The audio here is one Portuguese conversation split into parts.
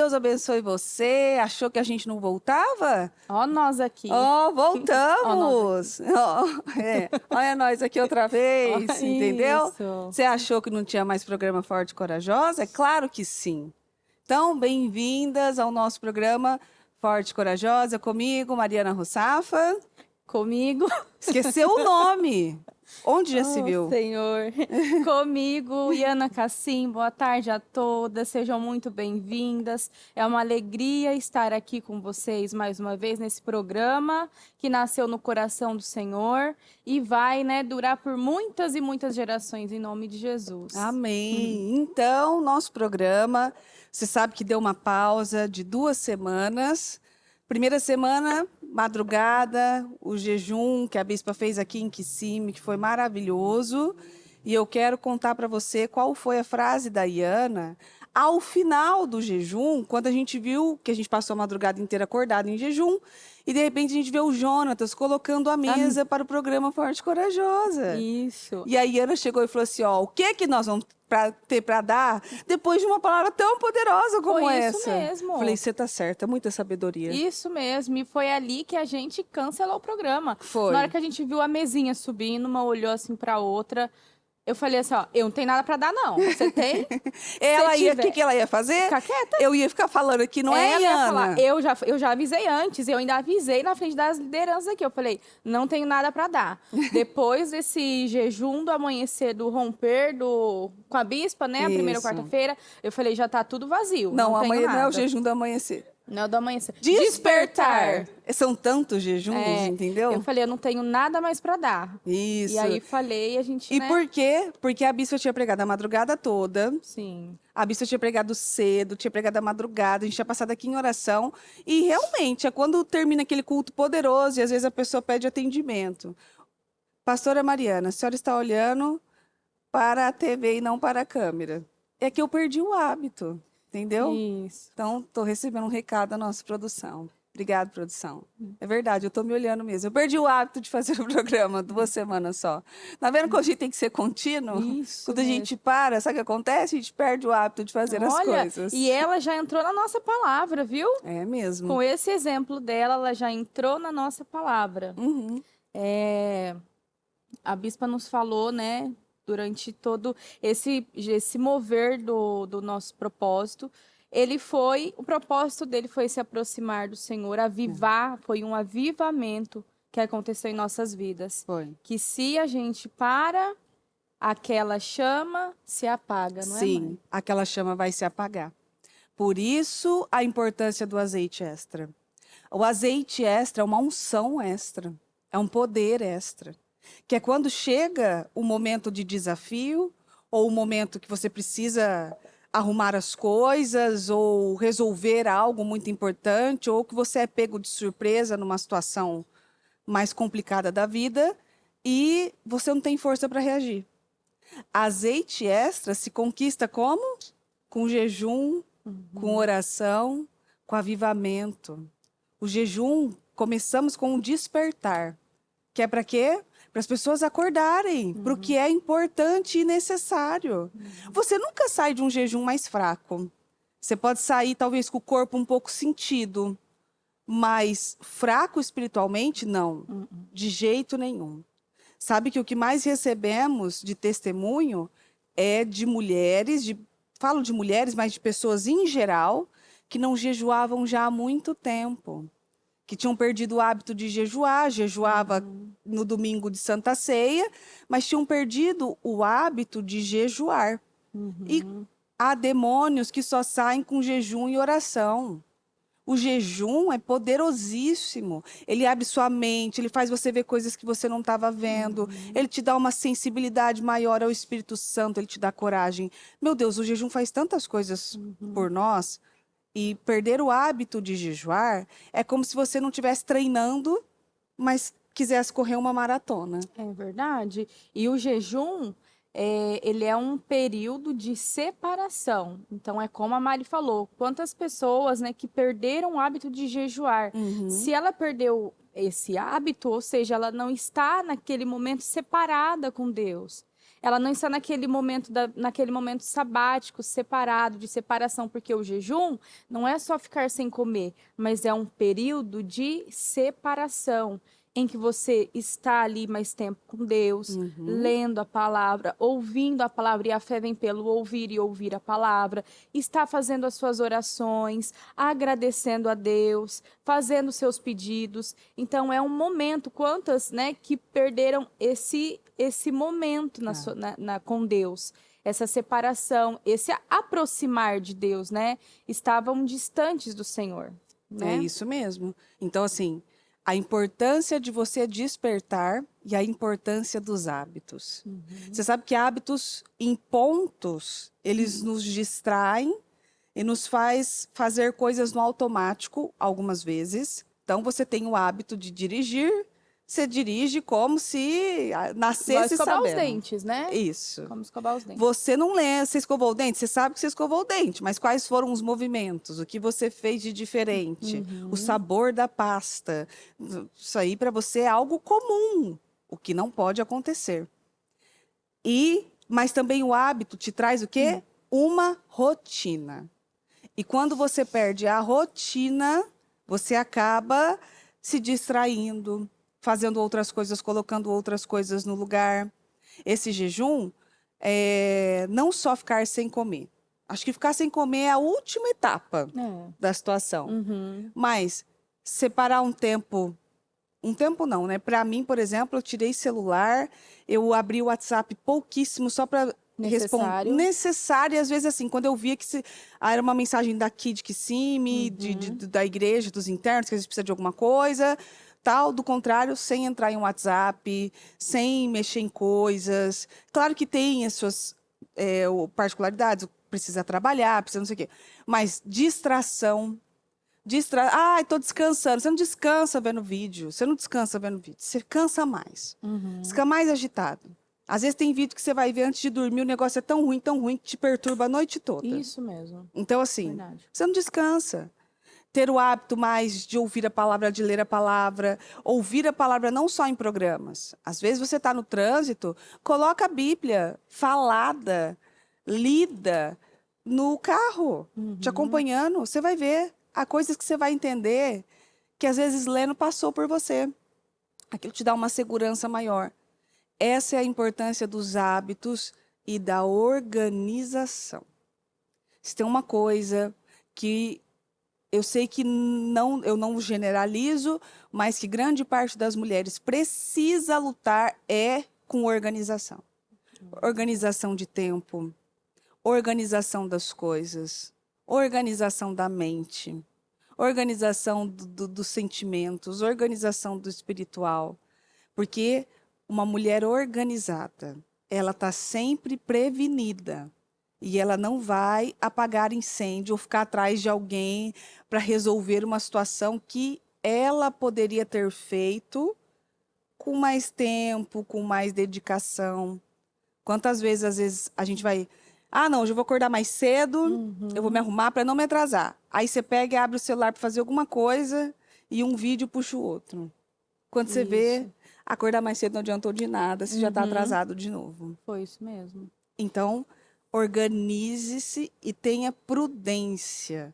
Deus abençoe você. Achou que a gente não voltava? Ó nós aqui. Ó, Ó voltamos. Ó, olha nós aqui outra vez, entendeu? Isso. Você achou que não tinha mais programa Forte e Corajosa? É claro que sim. Então, bem-vindas ao nosso programa Forte e Corajosa, comigo, Mariana Russafa. Comigo. Esqueceu o nome. Onde já se viu? Senhor. Comigo, Iana Cassim. Boa tarde a todas. Sejam muito bem-vindas. É uma alegria estar aqui com vocês mais uma vez nesse programa que nasceu no coração do Senhor e vai, durar por muitas e muitas gerações em nome de Jesus. Amém. Então, nosso programa, você sabe que deu uma pausa de 2 semanas. Primeira semana, madrugada, o jejum que a bispa fez aqui em Kissimmee, que foi maravilhoso. E eu quero contar para você qual foi a frase da Iana ao final do jejum, quando a gente viu que a gente passou a madrugada inteira acordado em jejum, e de repente a gente vê o Jonatas colocando a mesa para o programa Forte e Corajosa. Isso. E a Iana chegou e falou assim, ó, o que nós vamos ter para dar depois de uma palavra tão poderosa como Foi essa? isso mesmo. Falei, você tá certa, muita sabedoria. Isso mesmo, e foi ali que a gente cancelou o programa. Foi. Na hora que a gente viu a mesinha subindo, uma olhou assim pra outra, eu falei assim, ó, eu não tenho nada pra dar não, você tem? O que ela ia fazer? Ficar quieta. Eu ia ficar falando aqui, não é, Ela ia Iana? falar, eu já avisei antes, eu ainda avisei na frente das lideranças aqui. Eu falei, não tenho nada para dar. Depois desse jejum do amanhecer, do romper com a bispa, né? A primeira Isso. quarta-feira, eu falei, já tá tudo vazio. Não, tenho amanhã nada. não é o jejum do amanhecer. Não é do amanhecer. Despertar. São tantos jejuns, entendeu? Eu falei, eu não tenho nada mais para dar. Isso. E aí falei, a gente, E por quê? Porque a bispa tinha pregado a madrugada toda. Sim. A bispa tinha pregado cedo, tinha pregado a madrugada, a gente tinha passado aqui em oração. E realmente, é quando termina aquele culto poderoso e às vezes a pessoa pede atendimento. Pastora Mariana, a senhora está olhando para a TV e não para a câmera. É que eu perdi o hábito, entendeu? Isso. Então, estou recebendo um recado da nossa produção. Obrigada, produção. É verdade, eu estou me olhando mesmo. Eu perdi o hábito de fazer o programa 2 semanas só. Tá vendo que a gente tem que ser contínuo? Isso Quando a gente para, sabe o que acontece? A gente perde o hábito de fazer as coisas. E ela já entrou na nossa palavra, viu? É mesmo. Com esse exemplo dela, ela já entrou na nossa palavra. Uhum. A bispa nos falou, durante todo esse mover do nosso propósito, o propósito dele foi se aproximar do Senhor, avivar, foi um avivamento que aconteceu em nossas vidas. Foi. Que se a gente para, aquela chama se apaga, não é, Sim, mãe? aquela chama vai se apagar. Por isso, a importância do azeite extra. O azeite extra é uma unção extra, é um poder extra. Que é quando chega o momento de desafio, ou o momento que você precisa arrumar as coisas, ou resolver algo muito importante, ou que você é pego de surpresa numa situação mais complicada da vida, e você não tem força para reagir. Azeite extra se conquista como? Com jejum, com oração, com avivamento. O jejum, começamos com um despertar. Que é para quê? Para as pessoas acordarem, para o que é importante e necessário. Você nunca sai de um jejum mais fraco. Você pode sair, talvez, com o corpo um pouco sentido, mas fraco espiritualmente, não. De jeito nenhum. Sabe que o que mais recebemos de testemunho é de mulheres, falo de mulheres, mas de pessoas em geral, que não jejuavam já há muito tempo. Que tinham perdido o hábito de jejuava no domingo de Santa Ceia, mas tinham perdido o hábito de jejuar. E há demônios que só saem com jejum e oração. O jejum é poderosíssimo. Ele abre sua mente, ele faz você ver coisas que você não estava vendo. Ele te dá uma sensibilidade maior ao Espírito Santo, ele te dá coragem. Meu Deus, o jejum faz tantas coisas por nós. E perder o hábito de jejuar é como se você não estivesse treinando, mas quisesse correr uma maratona. É verdade. E o jejum, ele é um período de separação. Então, é como a Mari falou, quantas pessoas, que perderam o hábito de jejuar. Se ela perdeu esse hábito, ou seja, ela não está naquele momento separada com Deus. ela não está naquele momento sabático, separado, de separação, porque o jejum não é só ficar sem comer, mas é um período de separação, em que você está ali mais tempo com Deus, lendo a palavra, ouvindo a palavra, e a fé vem pelo ouvir e ouvir a palavra, está fazendo as suas orações, agradecendo a Deus, fazendo seus pedidos. Então é um momento, quantas, né, que perderam esse momento com Deus, essa separação, esse aproximar de Deus, né? Estavam distantes do Senhor, né? É isso mesmo. Então, assim, a importância de você despertar e a importância dos hábitos. Você sabe que hábitos em pontos, eles nos distraem e nos faz fazer coisas no automático algumas vezes. Então, você tem o hábito de dirigir, você dirige como se nascesse escovar os sabendo. dentes, né? Isso. Como escovar os dentes. Você não lembra, você escovou o dente? Você sabe que você escovou o dente, mas quais foram os movimentos? O que você fez de diferente? O sabor da pasta? Isso aí para você é algo comum, o que não pode acontecer. Mas também o hábito te traz o quê? Uma rotina. E quando você perde a rotina, você acaba se distraindo, fazendo outras coisas, colocando outras coisas no lugar. Esse jejum não só ficar sem comer. Acho que ficar sem comer é a última etapa da situação. Mas separar um tempo não, né? Para mim, por exemplo, eu tirei celular, eu abri o WhatsApp pouquíssimo só para responder. Necessário, e às vezes assim, quando eu via que era uma mensagem daqui de Kissimmee, da igreja, dos internos, que a gente precisa de alguma coisa, tal. Do contrário, sem entrar em WhatsApp, sem mexer em coisas. Claro que tem as suas particularidades, precisa trabalhar, precisa não sei o quê. Mas distração. Estou descansando. Você não descansa vendo vídeo. Você não descansa vendo vídeo. Você cansa mais. Você fica mais agitado. Às vezes tem vídeo que você vai ver antes de dormir, o negócio é tão ruim, que te perturba a noite toda. Isso mesmo. Então, assim, Verdade. você não descansa. Ter o hábito mais de ouvir a palavra, de ler a palavra. Ouvir a palavra não só em programas. Às vezes você está no trânsito, coloca a Bíblia falada, lida, no carro, te acompanhando. Você vai ver. Há coisas que você vai entender que às vezes lendo passou por você. Aquilo te dá uma segurança maior. Essa é a importância dos hábitos e da organização. Se tem uma coisa que eu sei que eu não generalizo, mas que grande parte das mulheres precisa lutar com organização. Organização de tempo, organização das coisas, organização da mente, organização dos sentimentos, organização do espiritual. Porque uma mulher organizada, ela está sempre prevenida. E ela não vai apagar incêndio ou ficar atrás de alguém para resolver uma situação que ela poderia ter feito com mais tempo, com mais dedicação. Quantas vezes, às vezes, a gente vai... não, hoje eu vou acordar mais cedo, eu vou me arrumar para não me atrasar. Aí você pega e abre o celular para fazer alguma coisa e um vídeo puxa o outro. Quando você vê, acordar mais cedo não adiantou de nada, você já está atrasado de novo. Foi isso mesmo. Então, organize-se e tenha prudência,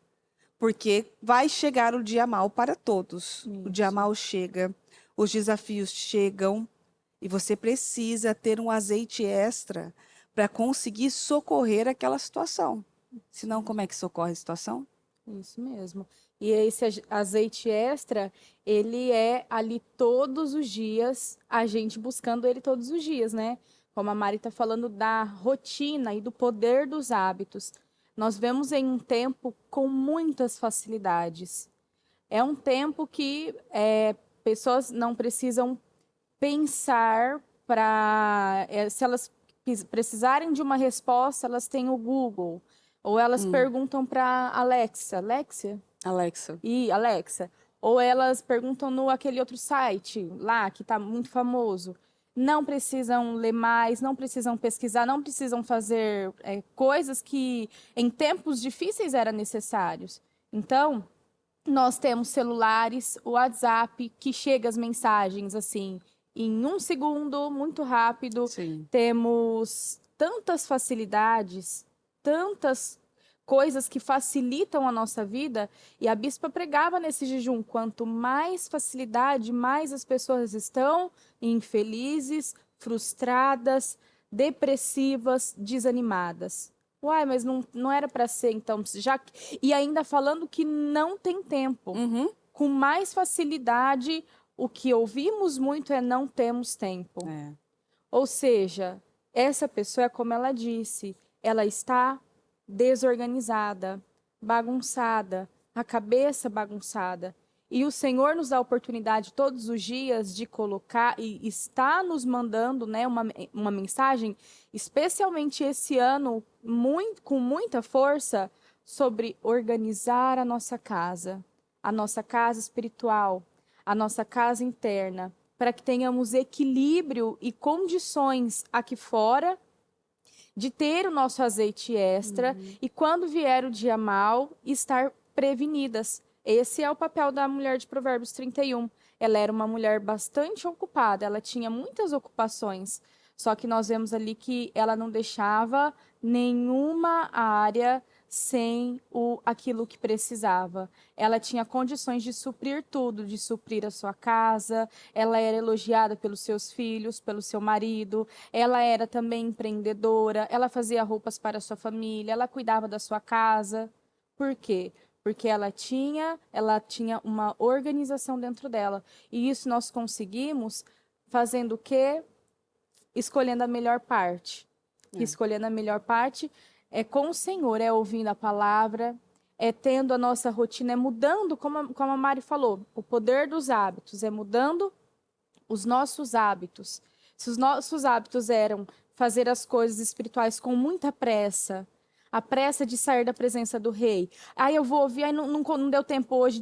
porque vai chegar o dia mau para todos. Isso. O dia mau chega, os desafios chegam e você precisa ter um azeite extra para conseguir socorrer aquela situação. Senão, como é que socorre a situação? Isso mesmo. E esse azeite extra, ele é ali todos os dias, a gente buscando ele todos os dias, né? Como a Mari está falando da rotina e do poder dos hábitos. Nós vemos em um tempo com muitas facilidades. É um tempo que pessoas não precisam pensar para... se elas precisarem de uma resposta, elas têm o Google. Ou elas perguntam para Alexa. Alexa. Ou elas perguntam no aquele outro site lá, que está muito famoso. Não precisam ler mais, não precisam pesquisar, não precisam fazer coisas que em tempos difíceis eram necessários. Então, nós temos celulares, o WhatsApp, que chega as mensagens assim, em um segundo, muito rápido. Sim. Temos tantas facilidades, tantas coisas que facilitam a nossa vida. E a bispa pregava nesse jejum: quanto mais facilidade, mais as pessoas estão infelizes, frustradas, depressivas, desanimadas. Uai, mas não era para ser, então, e ainda falando que não tem tempo. Uhum. Com mais facilidade, o que ouvimos muito é: não temos tempo. É. Ou seja, essa pessoa, é como ela disse, ela está desorganizada, bagunçada, a cabeça bagunçada. E o Senhor nos dá a oportunidade todos os dias de colocar, e está nos mandando, né, uma mensagem, especialmente esse ano, com muita força, sobre organizar a nossa casa espiritual, a nossa casa interna, para que tenhamos equilíbrio e condições aqui fora de ter o nosso azeite extra e, quando vier o dia mau, estar prevenidas. Esse é o papel da mulher de Provérbios 31. Ela era uma mulher bastante ocupada, ela tinha muitas ocupações, só que nós vemos ali que ela não deixava nenhuma área sem aquilo que precisava. Ela tinha condições de suprir tudo, de suprir a sua casa, ela era elogiada pelos seus filhos, pelo seu marido, ela era também empreendedora, ela fazia roupas para a sua família, ela cuidava da sua casa. Por quê? Porque ela tinha uma organização dentro dela. E isso nós conseguimos fazendo o quê? Escolhendo a melhor parte. Escolhendo a melhor parte é com o Senhor, é ouvindo a palavra, é tendo a nossa rotina, é mudando, como a Mari falou, o poder dos hábitos, é mudando os nossos hábitos. Se os nossos hábitos eram fazer as coisas espirituais com muita pressa, a pressa de sair da presença do rei. Aí eu vou ouvir, aí não deu tempo hoje,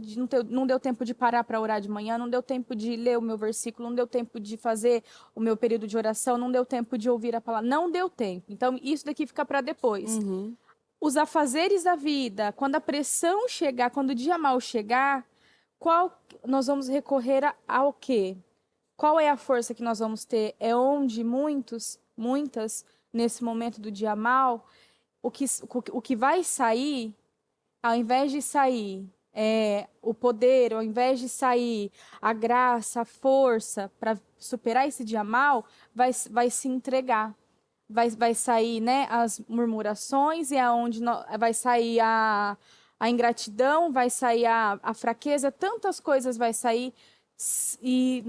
não deu tempo de parar para orar de manhã, não deu tempo de ler o meu versículo, não deu tempo de fazer o meu período de oração, não deu tempo de ouvir a palavra, não deu tempo. Então, isso daqui fica para depois. Os afazeres da vida, quando a pressão chegar, quando o dia mau chegar, nós vamos recorrer ao quê? Qual é a força que nós vamos ter? É onde muitas, nesse momento do dia mau, o que vai sair, ao invés de sair o poder, ao invés de sair a graça, a força para superar esse dia mau, vai se entregar. Vai sair, né, as murmurações, e aonde vai sair a ingratidão, vai sair a fraqueza, tantas coisas vai sair. E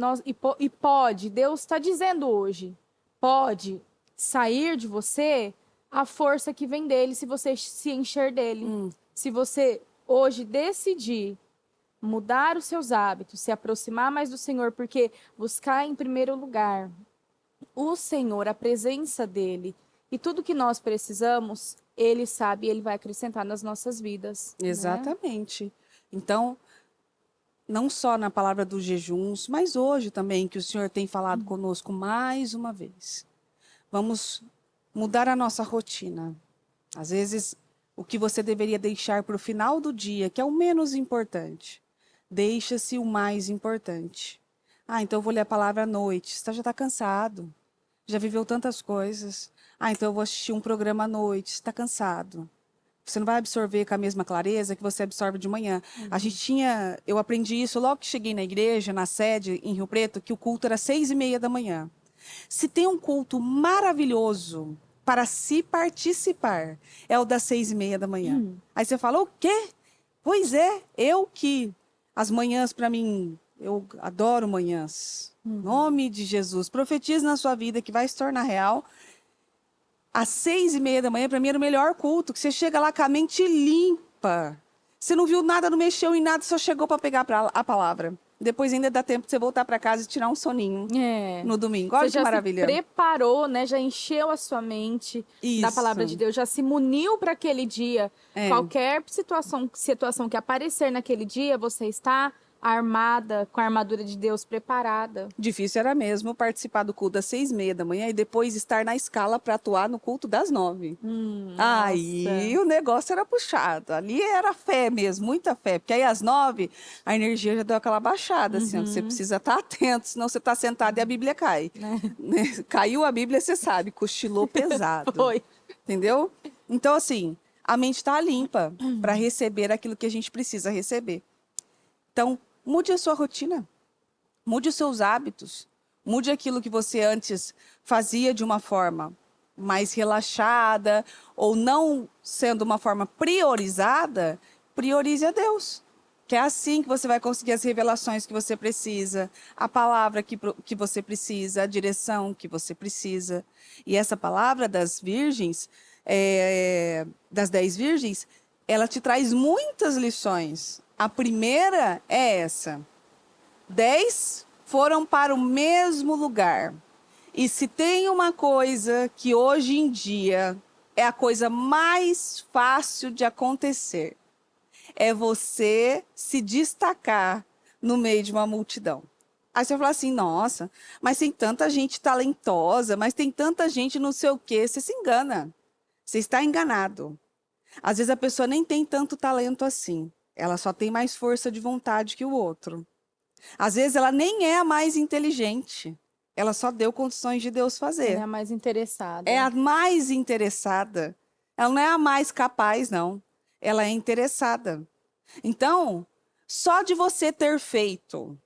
pode, Deus está dizendo hoje, pode sair de você a força que vem dele, se você se encher dele. Se você hoje decidir mudar os seus hábitos, se aproximar mais do Senhor, porque buscar em primeiro lugar o Senhor, a presença dele, e tudo que nós precisamos, ele sabe, ele vai acrescentar nas nossas vidas. Exatamente. Né? Então, não só na palavra dos jejuns, mas hoje também, que o Senhor tem falado conosco mais uma vez. Vamos mudar a nossa rotina. Às vezes, o que você deveria deixar para o final do dia, que é o menos importante, deixa-se o mais importante. Então eu vou ler a palavra à noite. Você já está cansado. Já viveu tantas coisas. Então eu vou assistir um programa à noite. Você está cansado. Você não vai absorver com a mesma clareza que você absorve de manhã. Eu aprendi isso logo que cheguei na igreja, na sede, em Rio Preto, que o culto era 6:30 da manhã. Se tem um culto maravilhoso para se participar, é o das 6:30 da manhã. Aí você fala, o quê? Pois é, as manhãs para mim, eu adoro manhãs. Nome de Jesus, profetize na sua vida que vai se tornar real. Às 6:30 da manhã, para mim, era o melhor culto, que você chega lá com a mente limpa. Você não viu nada, não mexeu em nada, só chegou para pegar a palavra. Depois ainda dá tempo de você voltar para casa e tirar um soninho no domingo. Olha que maravilha. Você já se preparou, né? Já encheu a sua mente da palavra de Deus, já se muniu para aquele dia. Qualquer situação que aparecer naquele dia, você está armada, com a armadura de Deus preparada. Difícil era mesmo participar do culto das 6:30 da manhã e depois estar na escala para atuar no culto das 9. Aí Nossa. o negócio era puxado. Ali era fé mesmo, muita fé. Porque aí às 9 a energia já deu aquela baixada, assim, ó, você precisa estar atento, senão você está sentado e a Bíblia cai. Né? Caiu a Bíblia, você sabe, cochilou pesado. Foi. Entendeu? Então, assim, a mente está limpa para receber aquilo que a gente precisa receber. Então, mude a sua rotina, mude os seus hábitos, mude aquilo que você antes fazia de uma forma mais relaxada ou não sendo uma forma priorizada, priorize a Deus. Que é assim que você vai conseguir as revelações que você precisa, a palavra que você precisa, a direção que você precisa. E essa palavra das virgens, das 10 virgens, ela te traz muitas lições. A primeira é essa: 10 foram para o mesmo lugar. E se tem uma coisa que hoje em dia é a coisa mais fácil de acontecer, é você se destacar no meio de uma multidão. Aí você vai falar assim, nossa, mas tem tanta gente talentosa, mas tem tanta gente não sei o quê. Você se engana. Você está enganado. Às vezes a pessoa nem tem tanto talento assim. Ela só tem mais força de vontade que o outro. Às vezes ela nem é a mais inteligente. Ela só deu condições de Deus fazer. Ela é a mais interessada. É a mais interessada. Ela não é a mais capaz, não. Ela é interessada. Então, só de você ter feito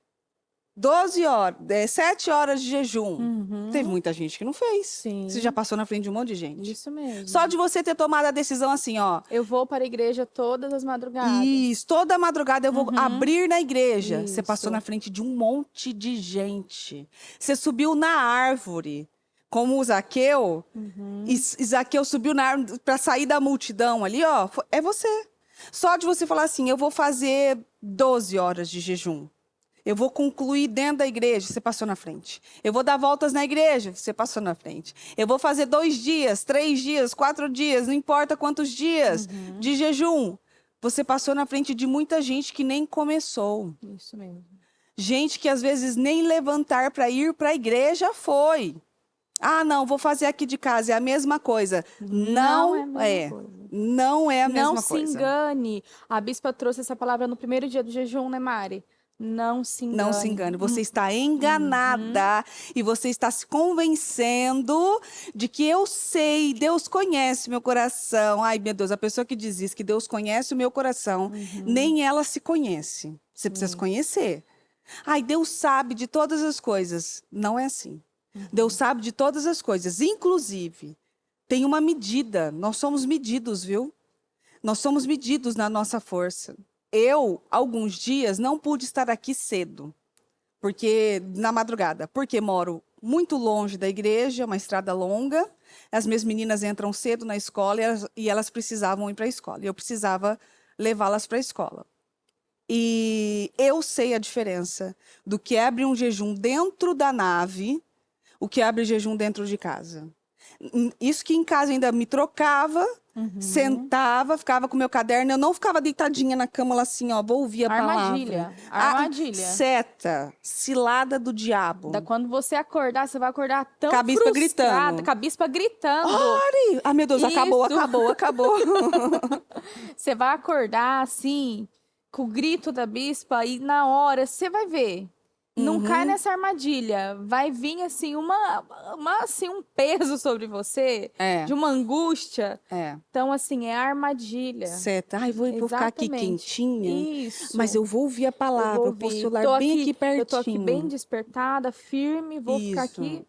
12 horas, 7 horas de jejum, teve muita gente que não fez. Sim. Você já passou na frente de um monte de gente. Isso mesmo. Só de você ter tomado a decisão assim, ó. Eu vou para a igreja todas as madrugadas. Isso, toda madrugada eu vou abrir na igreja. Você Isso. passou na frente de um monte de gente. Você subiu na árvore, como o Zaqueu. E Zaqueu subiu na árvore para sair da multidão ali, ó. É você. Só de você falar assim, eu vou fazer 12 horas de jejum. Eu vou concluir dentro da igreja, você passou na frente. Eu vou dar voltas na igreja, você passou na frente. Eu vou fazer 2 dias, 3 dias, 4 dias, não importa quantos dias de jejum. Você passou na frente de muita gente que nem começou. Isso mesmo. Gente que às vezes nem levantar para ir para a igreja foi. Ah, não, vou fazer aqui de casa, é a mesma coisa. Não é a mesma coisa. Não é a mesma Não coisa. se engane. A bispa trouxe essa palavra no primeiro dia do jejum, né, Mari? Não se engane. Não se engane, você está enganada e você está se convencendo de que eu sei, Deus conhece meu coração. Ai, meu Deus, a pessoa que diz isso, que Deus conhece o meu coração, nem ela se conhece. Você precisa se conhecer. Ai, Deus sabe de todas as coisas. Não é assim. Deus sabe de todas as coisas, inclusive tem uma medida. Nós somos medidos, viu? Nós somos medidos na nossa força. Eu, alguns dias, não pude estar aqui cedo, na madrugada, porque moro muito longe da igreja, uma estrada longa. As minhas meninas entram cedo na escola e elas precisavam ir para a escola. E eu precisava levá-las para a escola. E eu sei a diferença do que é abrir um jejum dentro da nave, o que é abrir jejum dentro de casa. Isso que em casa ainda me trocava, sentava, ficava com o meu caderno. Eu não ficava deitadinha na cama lá assim, ó, vou ouvir a palavra. Armadilha. Seta, cilada do diabo. Quando você acordar, você vai acordar tão Com a bispa frustrada, gritando. com a bispa gritando. Ai, meu Deus, acabou. Você vai acordar assim, com o grito da bispa, e na hora, você vai ver. Não cai nessa armadilha. Vai vir, assim, um peso sobre você, de uma angústia. Então, assim, é armadilha. Seta. Ai, vou ficar aqui quentinha. Isso. Mas eu vou ouvir a palavra, eu posso celular bem aqui pertinho. Eu tô aqui bem despertada, firme, vou ficar aqui.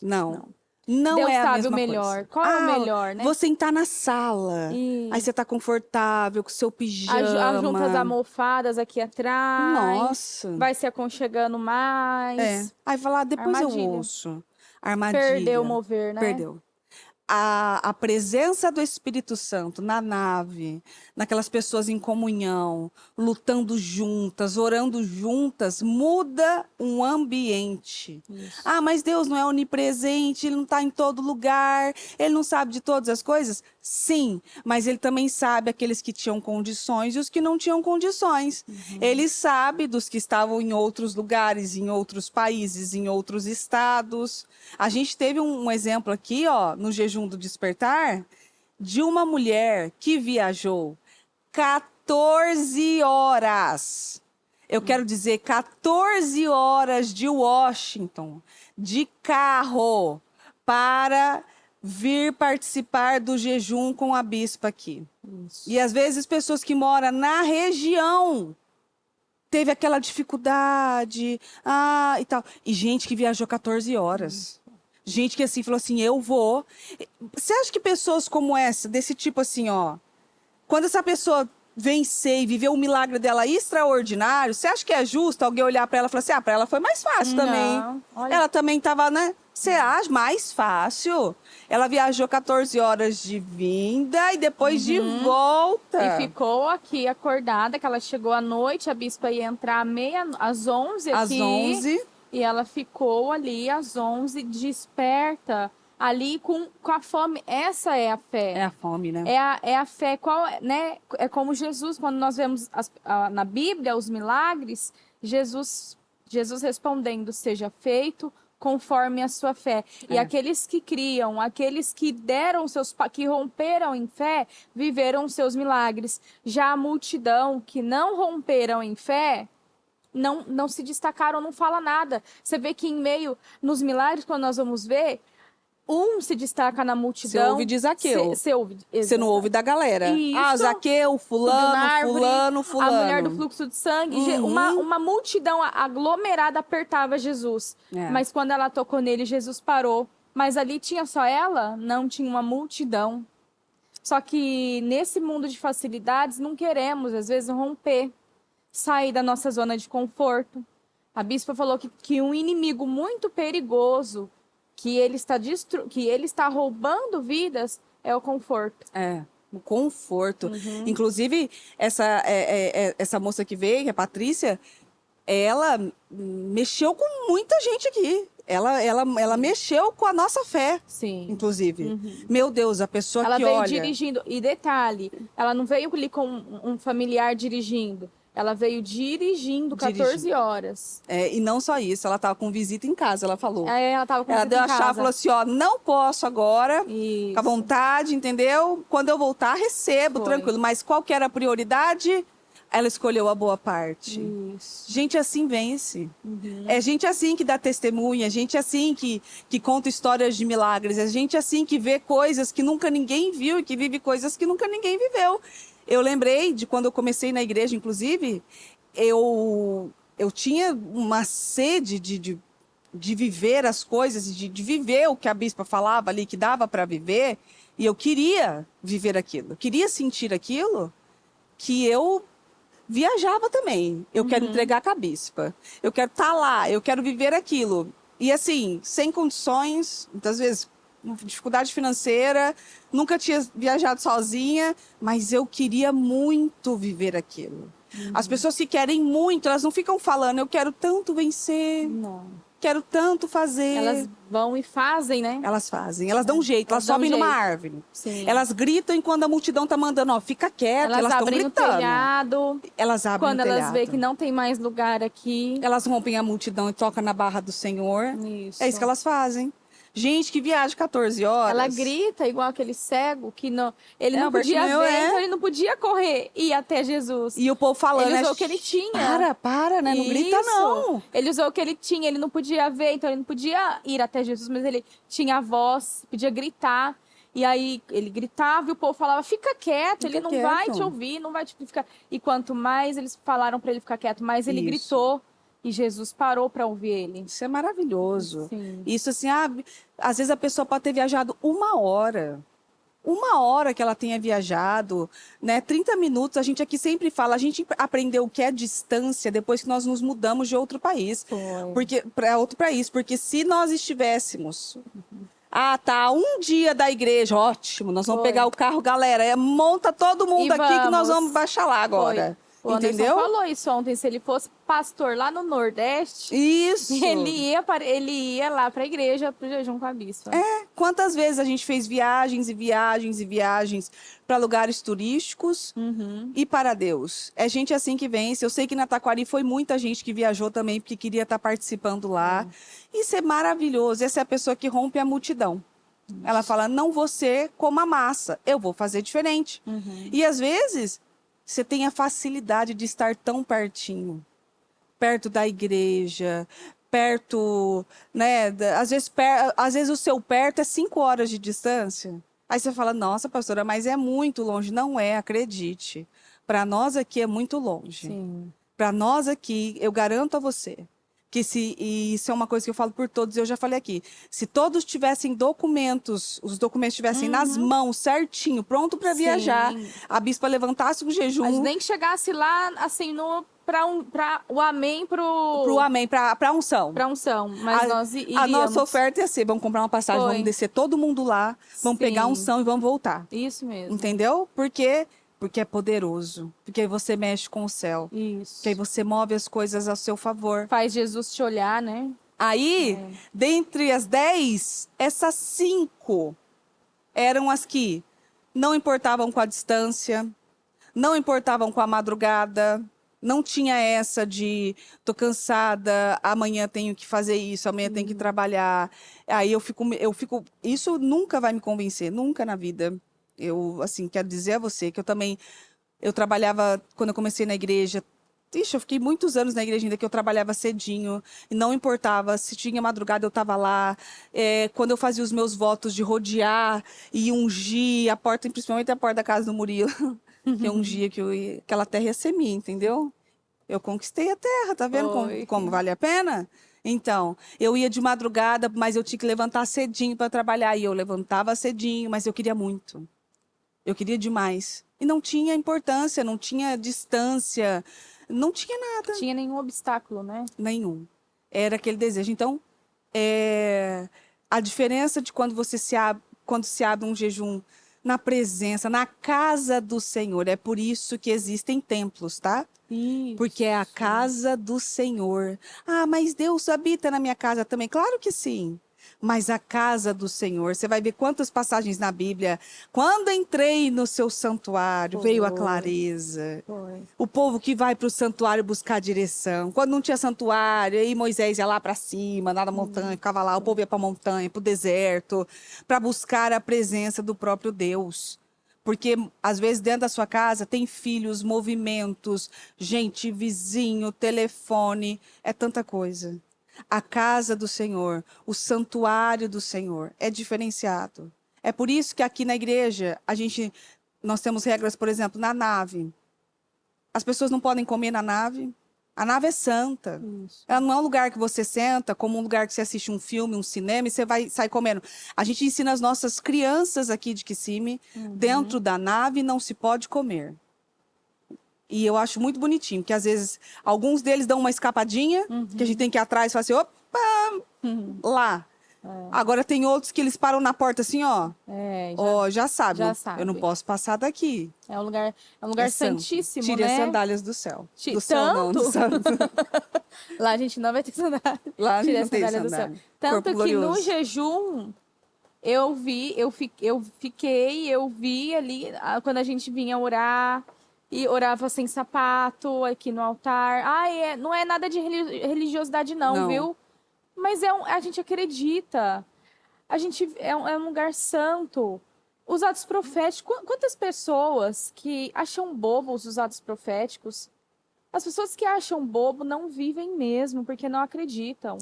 Não Deus é a sabe mesma o melhor. coisa. Qual é o melhor, né? Vou sentar na sala. Aí você tá confortável com o seu pijama. Junta as almofadas aqui atrás. Nossa. Vai se aconchegando mais. Aí vai lá, depois Armadilha. eu ouço. Armadilha. Perdeu o mover, né? Perdeu. A presença do Espírito Santo na nave, naquelas pessoas em comunhão, lutando juntas, orando juntas, muda um ambiente. Isso. Ah, mas Deus não é onipresente, Ele não está em todo lugar, Ele não sabe de todas as coisas? Sim, mas ele também sabe aqueles que tinham condições e os que não tinham condições. Ele sabe dos que estavam em outros lugares, em outros países, em outros estados. A gente teve um exemplo aqui, ó, no jejum do despertar, de uma mulher que viajou 14 horas. Eu quero dizer 14 horas de Washington, de carro, para vir participar do jejum com a bispa aqui. Isso. E às vezes pessoas que moram na região teve aquela dificuldade, e tal. E gente que viajou 14 horas. Gente que assim falou assim, eu vou. Você acha que pessoas como essa, desse tipo assim, ó, quando essa pessoa vencer e viver um milagre dela extraordinário, você acha que é justo alguém olhar para ela e falar assim, para ela foi mais fácil também. Não, olha. Ela também estava, né? Você acha mais fácil? Ela viajou 14 horas de vinda e depois de volta. E ficou aqui acordada, que ela chegou à noite, a bispa ia entrar às 11 às aqui. 11. E ela ficou ali às 11, desperta, ali com a fome. Essa é a fé. É a fome, né? É a fé, né? É como Jesus, quando nós vemos na Bíblia os milagres, Jesus respondendo, seja feito conforme a sua fé. E aqueles que criam, aqueles que que romperam em fé, viveram os seus milagres. Já a multidão que não romperam em fé, não se destacaram, não fala nada. Você vê que nos milagres, quando nós vamos ver, um se destaca na multidão. Você ouve de Zaqueu. Você não ouve da galera. Isso. Zaqueu, fulano. A mulher do fluxo de sangue. Uhum. Uma multidão aglomerada apertava Jesus. Mas quando ela tocou nele, Jesus parou. Mas ali tinha só ela? Não, tinha uma multidão. Só que nesse mundo de facilidades, não queremos, às vezes, romper. Sair da nossa zona de conforto. A bispa falou que um inimigo muito perigoso, que ele está roubando vidas, é o conforto. O conforto. Inclusive, essa moça que veio, que é a Patrícia, ela mexeu com muita gente aqui. Ela mexeu com a nossa fé, Sim. Inclusive. Meu Deus, a pessoa ela que veio olha... dirigindo. E detalhe, ela não veio ali com um familiar dirigindo. Ela veio dirigindo 14 horas. E não só isso, ela estava com visita em casa, ela falou. Ela estava com Ela visita deu em a casa. chave e falou assim, ó, não posso agora, Isso. fica à vontade, entendeu? Quando eu voltar, recebo, tranquilo. Mas qual que era a prioridade? Ela escolheu a boa parte. Isso. Gente assim vence. É gente assim que dá testemunha, é gente assim que conta histórias de milagres, é gente assim que vê coisas que nunca ninguém viu e que vive coisas que nunca ninguém viveu. Eu lembrei de quando eu comecei na igreja, inclusive, eu tinha uma sede de viver as coisas, de viver o que a bispa falava ali, que dava para viver, e eu queria viver aquilo, queria sentir aquilo, que eu viajava também. Eu quero entregar com a bispa, eu quero estar lá, eu quero viver aquilo. E assim, sem condições, muitas vezes dificuldade financeira, nunca tinha viajado sozinha, mas eu queria muito viver aquilo. As pessoas que querem muito, elas não ficam falando, eu quero tanto vencer, Não. quero tanto fazer. Elas vão e fazem, né? Elas fazem, elas dão um jeito, elas dão sobem numa jeito. árvore. Sim. Elas gritam enquanto a multidão tá mandando, ó, fica quieto, elas estão abrem gritando. o telhado. Elas abrem Quando o elas telhado. veem que não tem mais lugar aqui. Elas rompem a multidão e tocam na barra do Senhor. Isso. É isso que elas fazem. Gente que viaja 14 horas. Ela grita igual aquele cego que ele não o podia ver, Bartimeu, então ele não podia correr e ir até Jesus. E o povo falando, Ele né? usou o que ele tinha. Para, né? Não grita, Isso. não. Ele usou o que ele tinha, ele não podia ver, então ele não podia ir até Jesus, mas ele tinha a voz, podia gritar. E aí ele gritava e o povo falava, fica quieto, ele não vai te ouvir, não vai te ficar. E quanto mais eles falaram para ele ficar quieto, mais ele gritou. E Jesus parou para ouvir ele. Isso é maravilhoso. Sim. Isso assim, às vezes a pessoa pode ter viajado 1 hora. 1 hora que ela tenha viajado, né? 30 minutos, a gente aqui sempre fala, a gente aprendeu o que é distância depois que nós nos mudamos de outro país. Para outro país. Porque se nós estivéssemos... tá, 1 dia da igreja, ótimo, nós vamos pegar o carro, galera, monta todo mundo aqui que nós vamos baixar lá agora. O Anderson Entendeu? falou isso ontem, se ele fosse pastor lá no Nordeste, Isso. ele ia lá para a igreja, pro jejum com a bispa. Quantas vezes a gente fez viagens e viagens e viagens para lugares turísticos Uhum. e para Deus? É gente assim que vence. Eu sei que na Taquari foi muita gente que viajou também porque queria estar participando lá. Isso é maravilhoso. Essa é a pessoa que rompe a multidão. Ela fala, não vou ser como a massa, eu vou fazer diferente. Uhum. E às vezes você tem a facilidade de estar tão pertinho, perto da igreja, perto, né? Às vezes o seu perto é 5 horas de distância. Aí você fala, nossa, pastora, mas é muito longe. Não é, acredite. Para nós aqui é muito longe. Sim. Para nós aqui, eu garanto a você que e isso é uma coisa que eu falo por todos, eu já falei aqui. Se todos tivessem documentos, os documentos estivessem nas mãos, certinho, pronto para viajar, Sim. a bispa levantasse o jejum. Mas nem que chegasse lá, assim, para o amém, Pro amém, pra unção. pra unção. Mas nós iríamos. A nossa oferta ia ser, vamos comprar uma passagem, Foi. vamos descer todo mundo lá, vamos pegar Sim. unção e vamos voltar. Isso mesmo. Entendeu? Porque é poderoso. Porque aí você mexe com o céu. Isso. Porque aí você move as coisas a seu favor. Faz Jesus te olhar, né? Aí, dentre as 10, essas 5 eram as que não importavam com a distância, não importavam com a madrugada, não tinha essa de tô cansada, amanhã tenho que fazer isso, amanhã tenho que trabalhar. Aí eu fico, isso nunca vai me convencer, nunca na vida. Eu, assim, quero dizer a você que eu trabalhava, quando eu comecei na igreja, eu fiquei muitos anos na igreja ainda que eu trabalhava cedinho, e não importava, se tinha madrugada eu estava lá. Quando eu fazia os meus votos de rodear e ungir a porta, principalmente a porta da casa do Murilo, que eu ungia que aquela terra ia ser minha, entendeu? Eu conquistei a terra, tá vendo como vale a pena? Então, eu ia de madrugada, mas eu tinha que levantar cedinho para trabalhar, e eu levantava cedinho, mas eu queria muito. Eu queria demais. E não tinha importância, não tinha distância, não tinha nada. Tinha nenhum obstáculo, né? Nenhum. Era aquele desejo. Então, a diferença de quando quando se abre um jejum na presença, na casa do Senhor. É por isso que existem templos, tá? Isso. Porque é a casa do Senhor. Ah, mas Deus habita na minha casa também. Claro que sim. Mas a casa do Senhor, você vai ver quantas passagens na Bíblia. Quando entrei no seu santuário, veio a clareza. Foi. O povo que vai para o santuário buscar direção. Quando não tinha santuário, aí Moisés ia lá para cima, lá na montanha, ficava lá. O povo ia para a montanha, para o deserto, para buscar a presença do próprio Deus. Porque, às vezes, dentro da sua casa tem filhos, movimentos, gente, vizinho, telefone, é tanta coisa. A casa do Senhor, o santuário do Senhor é diferenciado. É por isso que aqui na igreja, nós temos regras, por exemplo, na nave. As pessoas não podem comer na nave. A nave é santa. Isso. Ela não é um lugar que você senta, como um lugar que você assiste um filme, um cinema, e você vai sair comendo. A gente ensina as nossas crianças aqui de Kissimmee, dentro da nave não se pode comer. E eu acho muito bonitinho, porque às vezes alguns deles dão uma escapadinha, que a gente tem que ir atrás e falar assim, opa, lá. Agora tem outros que eles param na porta assim, ó. Já sabe. já sabe. Eu não posso passar daqui. É um lugar santo. santíssimo, Tire né? as sandálias do céu. Do Tanto? céu não, do santo. Lá a gente não vai ter sandália. Lá Tire não as tem sandálias do sandália. céu. Tanto Corpo que no glorioso. jejum, eu vi ali, quando a gente vinha orar, e orava sem sapato, aqui no altar. Não é nada de religiosidade não, viu? Mas a gente acredita. É um lugar santo. Os atos proféticos. Quantas pessoas que acham bobos os atos proféticos? As pessoas que acham bobo não vivem mesmo, porque não acreditam.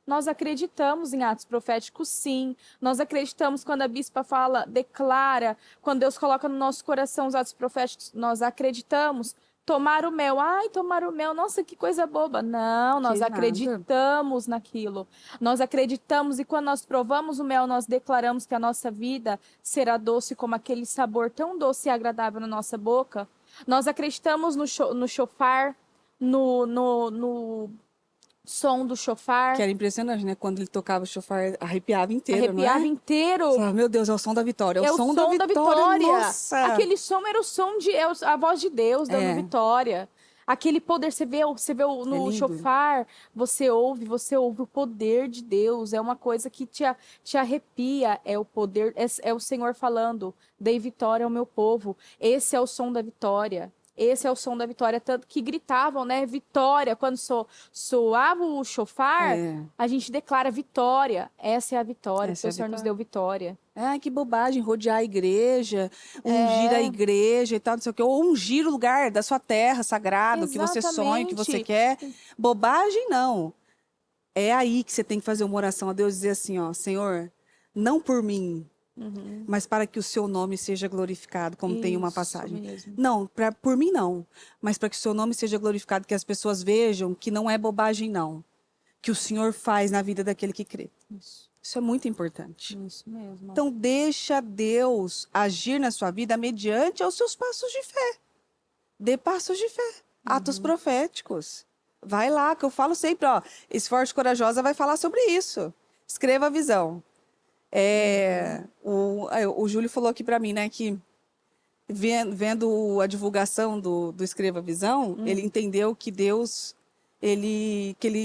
Nós acreditamos em atos proféticos, sim. Nós acreditamos quando a bispa fala, declara, quando Deus coloca no nosso coração os atos proféticos, nós acreditamos. Tomar o mel, tomar o mel, nossa, que coisa boba. Não, nós acreditamos naquilo. Nós acreditamos e quando nós provamos o mel, nós declaramos que a nossa vida será doce como aquele sabor tão doce e agradável na nossa boca. Nós acreditamos no chofar, no som do chofar. Que era impressionante, né? Quando ele tocava o chofar, arrepiava inteiro, Arrepiava não é? inteiro. Meu Deus, é o som da vitória. É o som da vitória. vitória. Nossa! Aquele som era a voz de Deus dando vitória. Aquele poder, no lindo. chofar, você ouve o poder de Deus. É uma coisa que te arrepia. É o poder, é o Senhor falando: dei vitória ao meu povo. Esse é o som da vitória. Esse é o som da vitória. Tanto que gritavam, né? Vitória. Quando soava o chofar, É, a gente declara vitória. Essa é a vitória, essa porque é o a Senhor nos vitória. deu vitória. Ai, que bobagem, rodear a igreja, ungir a É, igreja e tal, não sei o quê. Ou ungir o lugar da sua terra sagrado, que você sonha, que você exatamente. quer. Bobagem, não. É aí que você tem que fazer uma oração a Deus e dizer assim, ó, Senhor, não por mim, Uhum. mas para que o seu nome seja glorificado, como tem uma Isso passagem. mesmo. Não, por mim não, mas para que o seu nome seja glorificado, que as pessoas vejam que não é bobagem, não. Que o Senhor faz na vida daquele que crê. Isso, Isso é muito importante. isso mesmo. Então, deixa Deus agir na sua vida mediante aos seus passos de fé. Dê passos de fé, atos proféticos. Vai lá, que eu falo sempre, ó, Esforço e Corajosa vai falar sobre isso. Escreva a visão. O Júlio falou aqui para mim, né, que vendo a divulgação do Escreva a Visão, ele entendeu que Deus,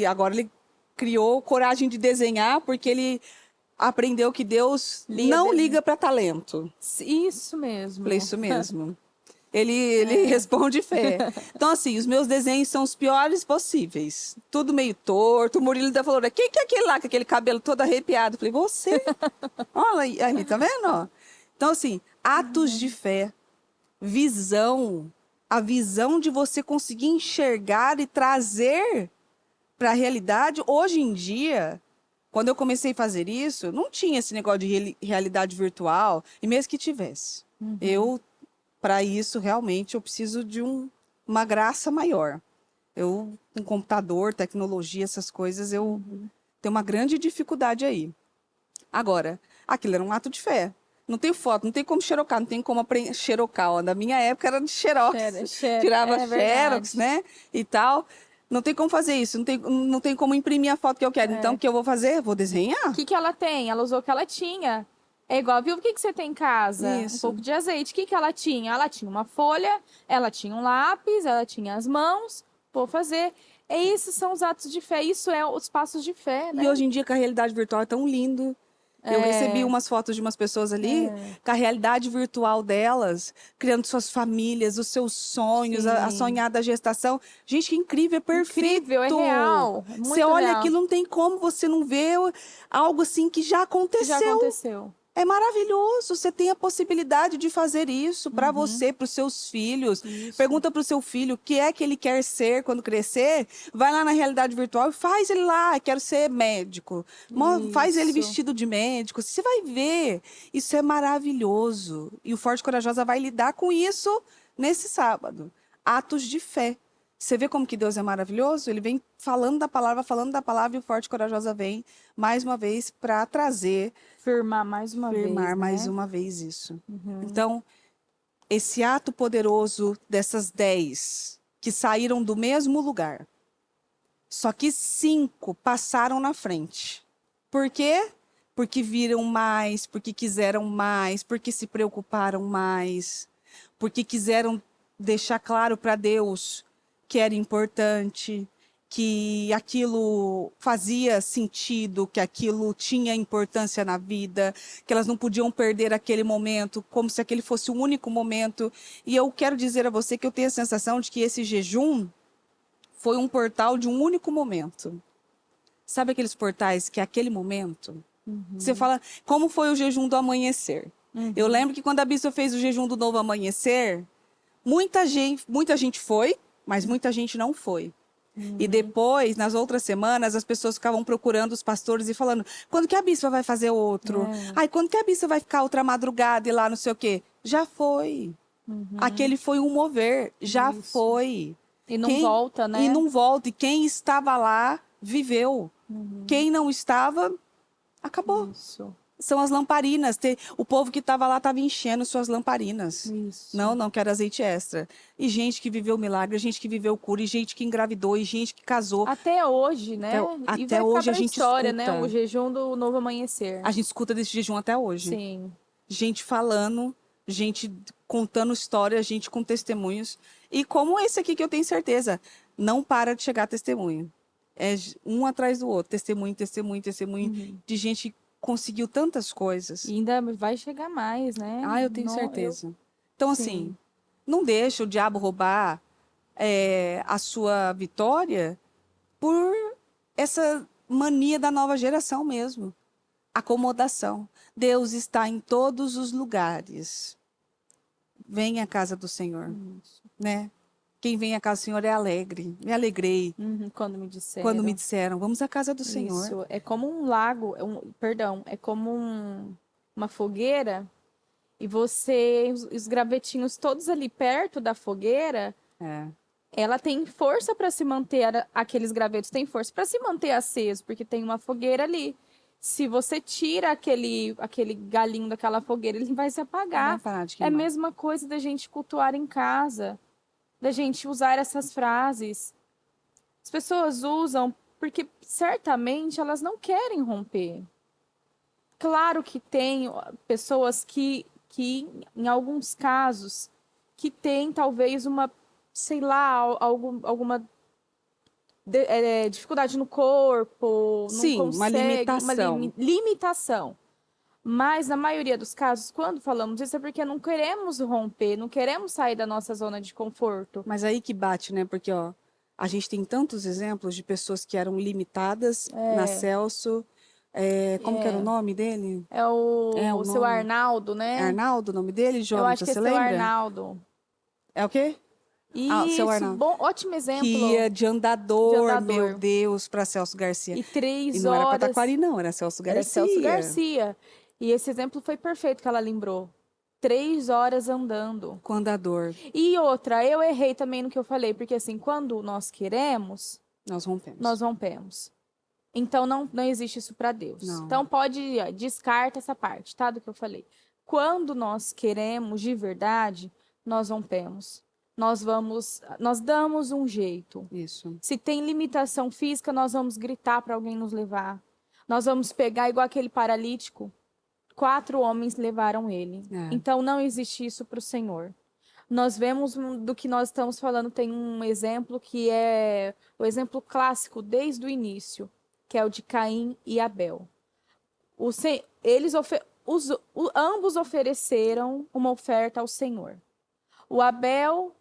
agora ele criou coragem de desenhar, porque ele aprendeu que Deus não liga para talento. Isso mesmo. Falei, isso mesmo. Ele responde fé. Então, assim, os meus desenhos são os piores possíveis. Tudo meio torto. O Murilo ainda falou, quem que é aquele lá com aquele cabelo todo arrepiado? Falei, você. Olha ali, tá vendo? Ó? Então, assim, atos de fé, visão, a visão de você conseguir enxergar e trazer para a realidade. Hoje em dia, quando eu comecei a fazer isso, não tinha esse negócio de realidade virtual, e mesmo que tivesse. Para isso, realmente, eu preciso de uma graça maior. Com computador, tecnologia, essas coisas, eu tenho uma grande dificuldade aí. Agora, aquilo era um ato de fé. Não tem foto, não tem como xerocar, não tem como aprender xerocar. Ó. Na minha época era de xerox. Tirava É xerox, verdade. né? E tal. Não tem como fazer isso, não tem como imprimir a foto que eu quero. Então, o que eu vou fazer? Vou desenhar. O que ela tem? Ela usou o que ela tinha. É igual, viu? O que você tem em casa? Um Isso. pouco de azeite. O que ela tinha? Ela tinha uma folha, ela tinha um lápis, ela tinha as mãos. Vou fazer. Esses são os atos de fé. Isso é os passos de fé, né? E hoje em dia, com a realidade virtual é tão lindo. Eu recebi umas fotos de umas pessoas ali, com a realidade virtual delas, criando suas famílias, os seus sonhos, a Sim. sonhada gestação. Gente, que incrível, é perfeito. Incrível, é real. É muito Você olha real. aquilo, não tem como você não ver algo assim que já Que já aconteceu. aconteceu. É maravilhoso. Você tem a possibilidade de fazer isso para você, para os seus filhos. Isso. Pergunta para o seu filho o que é que ele quer ser quando crescer. Vai lá na realidade virtual e faz ele lá. Quero ser médico. Faz ele Isso. vestido de médico. Você vai ver. Isso é maravilhoso. E o Forte e Corajosa vai lidar com isso nesse sábado. Atos de fé. Você vê como que Deus é maravilhoso? Ele vem falando da palavra, e o Forte e Corajosa vem, mais uma vez, para trazer, Firmar mais uma vez, mais né? uma vez isso. Então, esse ato poderoso dessas 10 que saíram do mesmo lugar, só que 5 passaram na frente. Por quê? Porque viram mais, porque quiseram mais, porque se preocuparam mais, porque quiseram deixar claro para Deus que era importante, que aquilo fazia sentido, que aquilo tinha importância na vida, que elas não podiam perder aquele momento, como se aquele fosse o único momento. E eu quero dizer a você que eu tenho a sensação de que esse jejum foi um portal de um único momento. Sabe aqueles portais que é aquele momento? Você fala, como foi o jejum do amanhecer? Eu lembro que quando a bispa fez o jejum do novo amanhecer, muita gente foi, mas muita gente não foi. E depois, nas outras semanas, as pessoas ficavam procurando os pastores e falando, quando que a bispa vai fazer outro? Ai, quando que a bispa vai ficar outra madrugada e lá não sei o quê? Já foi. Aquele foi um mover, já Isso. foi. E não volta, né? E não volta. E quem estava lá, viveu. Quem não estava, acabou. Isso. São as lamparinas. O povo que estava lá estava enchendo suas lamparinas. Isso. Não quero azeite extra. E gente que viveu milagre, gente que viveu cura, e gente que engravidou, e gente que casou. Até hoje, né? Até E vai hoje ficar a pra gente história, escuta. né? O jejum do novo amanhecer. A gente escuta desse jejum até hoje. Sim. Gente falando, gente contando histórias, gente com testemunhos. E como esse aqui que eu tenho certeza, não para de chegar testemunho. É um atrás do outro, testemunho, testemunho, testemunho, de gente que conseguiu tantas coisas. E ainda vai chegar mais, né? Ah, eu tenho certeza. Então, Sim. assim, não deixa o diabo roubar a sua vitória por essa mania da nova geração mesmo. Acomodação. Deus está em todos os lugares. Vem à casa do Senhor, né? Quem vem à casa do Senhor é alegre. Me alegrei Quando me disseram. quando me disseram, vamos à casa do Senhor. Isso, é como um lago, perdão, é como uma fogueira e os gravetinhos todos ali perto da fogueira, É. ela tem força para se manter, aqueles gravetos têm força para se manter aceso, porque tem uma fogueira ali. Se você tira aquele galinho daquela fogueira, ele vai se apagar. Vai parar de É a queimar. mesma coisa da gente cultuar em casa, da gente usar essas frases. As pessoas usam porque certamente elas não querem romper. Claro que tem pessoas que em alguns casos, que tem talvez uma, sei lá, alguma dificuldade no corpo, não Sim, uma consegue, limitação. limitação. Mas na maioria dos casos, quando falamos isso, é porque não queremos romper, não queremos sair da nossa zona de conforto. Mas aí que bate, né? Porque, ó, a gente tem tantos exemplos de pessoas que eram limitadas na Celso. Como que era o nome dele? É o seu nome. Arnaldo, né? Arnaldo, o nome dele, Eu Jonathan, acho que é você seu lembra? Arnaldo. É o quê? Isso, seu Arnaldo. bom, ótimo exemplo. Que ia de andador, De meu andador. Deus, para Celso Garcia. E 3 E não era horas. Pataquari, não, era Celso Garcia. Era Celso Garcia. E esse exemplo foi perfeito que ela lembrou. 3 horas andando. Com andador, E outra, eu errei também no que eu falei, porque assim, quando nós queremos, nós rompemos. nós rompemos. Então não existe isso para Deus. Não. Então descarta essa parte, tá? Do que eu falei. Quando nós queremos de verdade, nós rompemos. Nós damos um jeito. Isso. Se tem limitação física, nós vamos gritar para alguém nos levar. Nós vamos pegar igual aquele paralítico. 4 homens levaram ele. Então não existe isso para o Senhor. Nós vemos do que nós estamos falando, tem um exemplo que é o exemplo clássico desde o início, que é o de Caim e Abel. Ambos ofereceram uma oferta ao Senhor.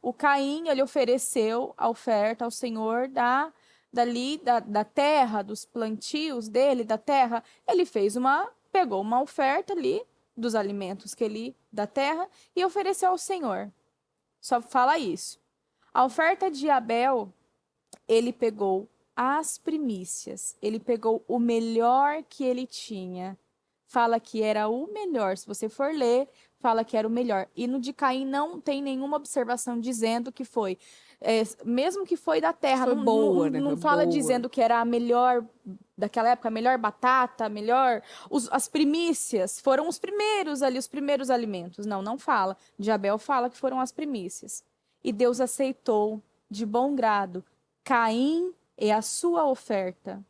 O Caim, ele ofereceu a oferta ao Senhor da terra, dos plantios dele, da terra. Ele pegou uma oferta ali dos alimentos da terra e ofereceu ao Senhor. Só fala isso. A oferta de Abel, ele pegou as primícias, ele pegou o melhor que ele tinha. Fala que era o melhor. Se você for ler, fala que era o melhor. E no de Caim não tem nenhuma observação dizendo que foi. Mesmo que foi da terra, foi boa, né? Não Foi fala boa. dizendo que era a melhor daquela época, a melhor batata, a melhor. As primícias foram os primeiros ali, os primeiros alimentos. Não fala. De Abel fala que foram as primícias. E Deus aceitou de bom grado Caim e a sua oferta.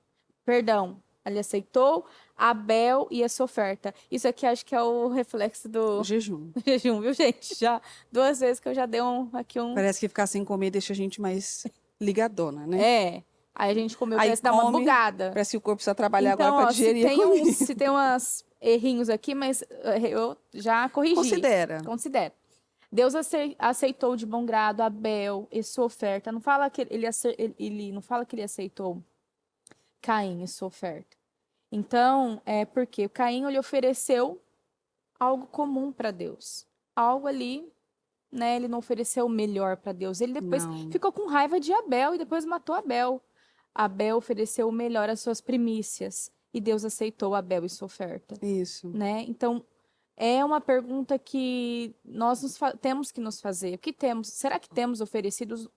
Perdão, ele aceitou Abel e a sua oferta. Isso aqui acho que é o reflexo do jejum. jejum, viu, gente? Já 2 vezes que eu já dei aqui um... Parece que ficar sem comer deixa a gente mais ligadona, né? Aí a gente comeu, Aí parece dar uma bugada. Parece que o corpo precisa trabalhar então, agora para digerir a comida. Se tem umas errinhos aqui, mas eu já corrigi. Considera. Deus aceitou de bom grado Abel e sua oferta. Não fala que ele não fala que ele aceitou Caim e sua oferta. Então, porque Caim ele ofereceu algo comum para Deus. Algo ali, né? Ele não ofereceu o melhor para Deus. Ele depois ficou com raiva de Abel e depois matou Abel. Abel ofereceu o melhor às suas primícias. E Deus aceitou Abel e sua oferta. Isso. Né? Então, é uma pergunta que nós temos que nos fazer. O que temos? Será que temos oferecido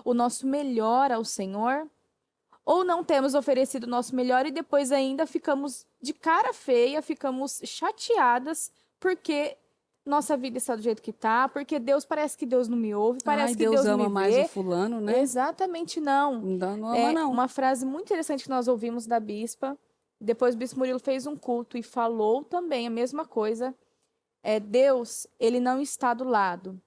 o nosso melhor ao Senhor? Ou não temos oferecido o nosso melhor e depois ainda ficamos de cara feia, ficamos chateadas porque nossa vida está do jeito que está, porque parece que Deus não me ouve, parece que Deus ama me mais vê. o fulano, né? Exatamente não. Não ama, não. Uma frase muito interessante que nós ouvimos da bispa. Depois o bispo Murilo fez um culto e falou também a mesma coisa. Deus, ele não está do lado.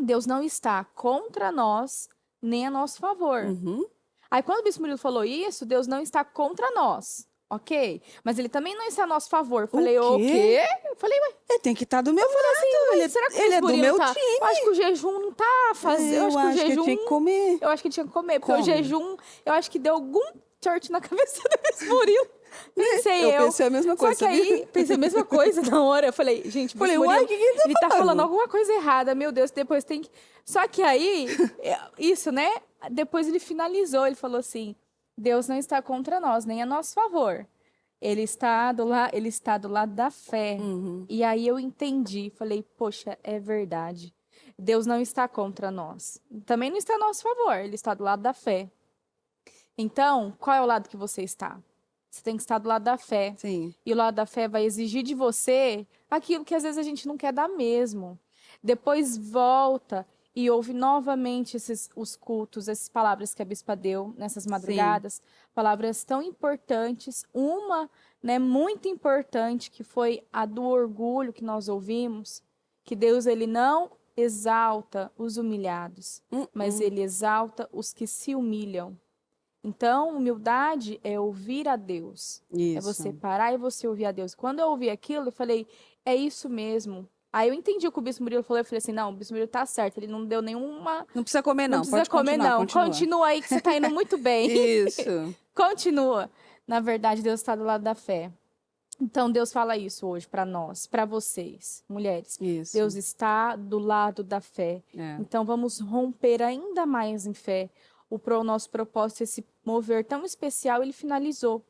Deus não está contra nós, nem a nosso favor. Uhum. Aí, quando o Bispo Murilo falou isso, Deus não está contra nós, ok? Mas ele também não está a nosso favor. Falei, o quê? quê? Eu falei, ué, Ele tem que estar do meu lado. Ele, será que o ele é Bispo do Murilo meu tá? time. Eu acho que o jejum não tá fazendo. Eu acho que o que ele jejum. tinha que comer. Eu acho que ele tinha que comer, porque o Come. jejum, eu acho que deu algum church na cabeça do Bispo Murilo. Nem sei Eu pensei a mesma coisa, Só que aí, sabia? pensei a mesma coisa na hora. Eu falei, gente, Falei, Bispo uai, Murilo, o que que ele tá ele tá falando falando? alguma coisa errada. Meu Deus, depois tem que... Só que aí, isso, né? Depois ele finalizou, ele falou assim, Deus não está contra nós, nem a nosso favor. Ele está do lado da fé. Uhum. E aí eu entendi, falei, poxa, é verdade. Deus não está contra nós. Também não está a nosso favor, ele está do lado da fé. Então, qual é o lado que você está? Você tem que estar do lado da fé. Sim. E o lado da fé vai exigir de você aquilo que às vezes a gente não quer dar mesmo. Depois volta e ouve novamente os cultos, essas palavras que a bispa deu nessas madrugadas. Palavras tão importantes. Uma, né, muito importante, que foi a do orgulho que nós ouvimos. Que Deus, ele não exalta os humilhados, mas ele exalta os que se humilham. Então, humildade é ouvir a Deus. Isso. É você parar e você ouvir a Deus. Quando eu ouvi aquilo, eu falei, é isso mesmo. Aí eu entendi o que o Bispo Murilo falou. Eu falei assim, não, o Bispo Murilo tá certo. Ele não deu nenhuma... Não precisa comer, não. Não precisa Pode comer, continuar, não. continua. Continua aí que você tá indo muito bem. Isso. Continua. Na verdade, Deus está do lado da fé. Então, Deus fala isso hoje para nós, para vocês, mulheres. Isso. Deus está do lado da fé. É. Então, vamos romper ainda mais em fé. O nosso propósito, esse mover tão especial, ele finalizou.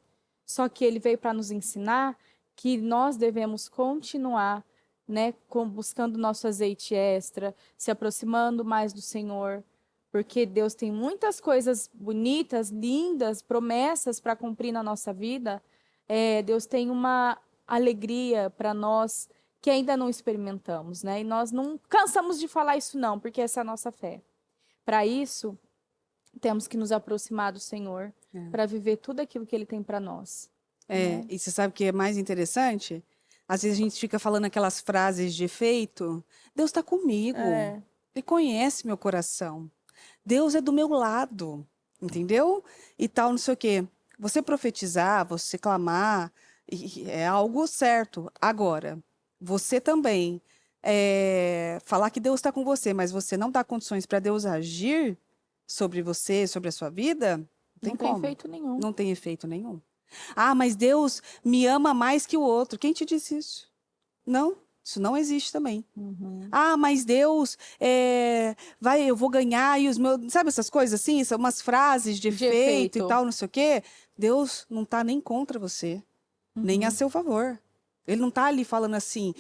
Só que ele veio para nos ensinar que nós devemos continuar, né, buscando nosso azeite extra, se aproximando mais do Senhor, porque Deus tem muitas coisas bonitas, lindas, promessas para cumprir na nossa vida. Deus tem uma alegria para nós que ainda não experimentamos, né? E nós não cansamos de falar isso não, porque essa é a nossa fé. Para isso, temos que nos aproximar do Senhor para viver tudo aquilo que Ele tem para nós. Né? E você sabe o que é mais interessante? Às vezes a gente fica falando aquelas frases de efeito. Deus está comigo. Ele conhece meu coração. Deus é do meu lado. Entendeu? E tal, não sei o quê. Você profetizar, você clamar, é algo certo. Agora, você também falar que Deus está com você, mas você não dá condições para Deus agir sobre você, sobre a sua vida, não tem efeito nenhum. Não tem efeito nenhum. Ah, mas Deus me ama mais que o outro. Quem te disse isso? Não, isso não existe também. Ah, mas Deus eu vou ganhar e os meus... Sabe essas coisas assim? São umas frases de efeito e tal, não sei o quê. Deus não está nem contra você, nem a seu favor. Ele não está ali falando assim...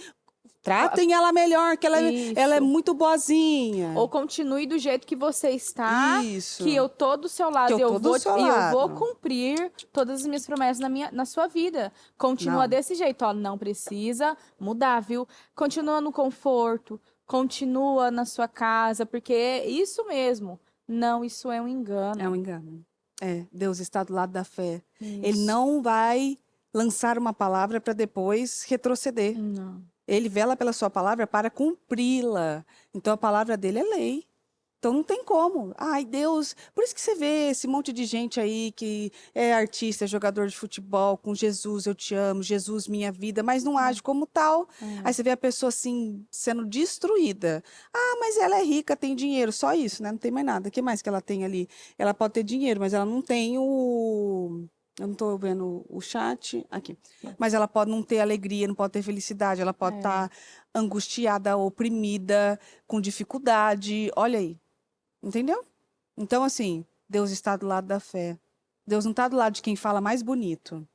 Tratem ela melhor, que ela é muito boazinha. Ou continue do jeito que você está, Isso. que eu tô do seu lado, eu vou cumprir todas as minhas promessas na sua vida. Continua desse jeito, ó, não precisa mudar, viu? Continua no conforto, continua na sua casa, porque é isso mesmo. Não, isso é um engano. É um engano. Deus está do lado da fé. Isso. Ele não vai lançar uma palavra para depois retroceder. Não. Ele vela pela sua palavra para cumpri-la. Então, a palavra dele é lei. Então, não tem como. Ai, Deus... Por isso que você vê esse monte de gente aí que é artista, é jogador de futebol, com Jesus, eu te amo, Jesus, minha vida, mas não age como tal. Aí você vê a pessoa, assim, sendo destruída. Ah, mas ela é rica, tem dinheiro. Só isso, né? Não tem mais nada. O que mais que ela tem ali? Ela pode ter dinheiro, mas ela não tem o... Eu não estou vendo o chat aqui. Mas ela pode não ter alegria, não pode ter felicidade. Ela pode estar angustiada, oprimida, com dificuldade. Olha aí. Entendeu? Então, assim, Deus está do lado da fé. Deus não está do lado de quem fala mais bonito.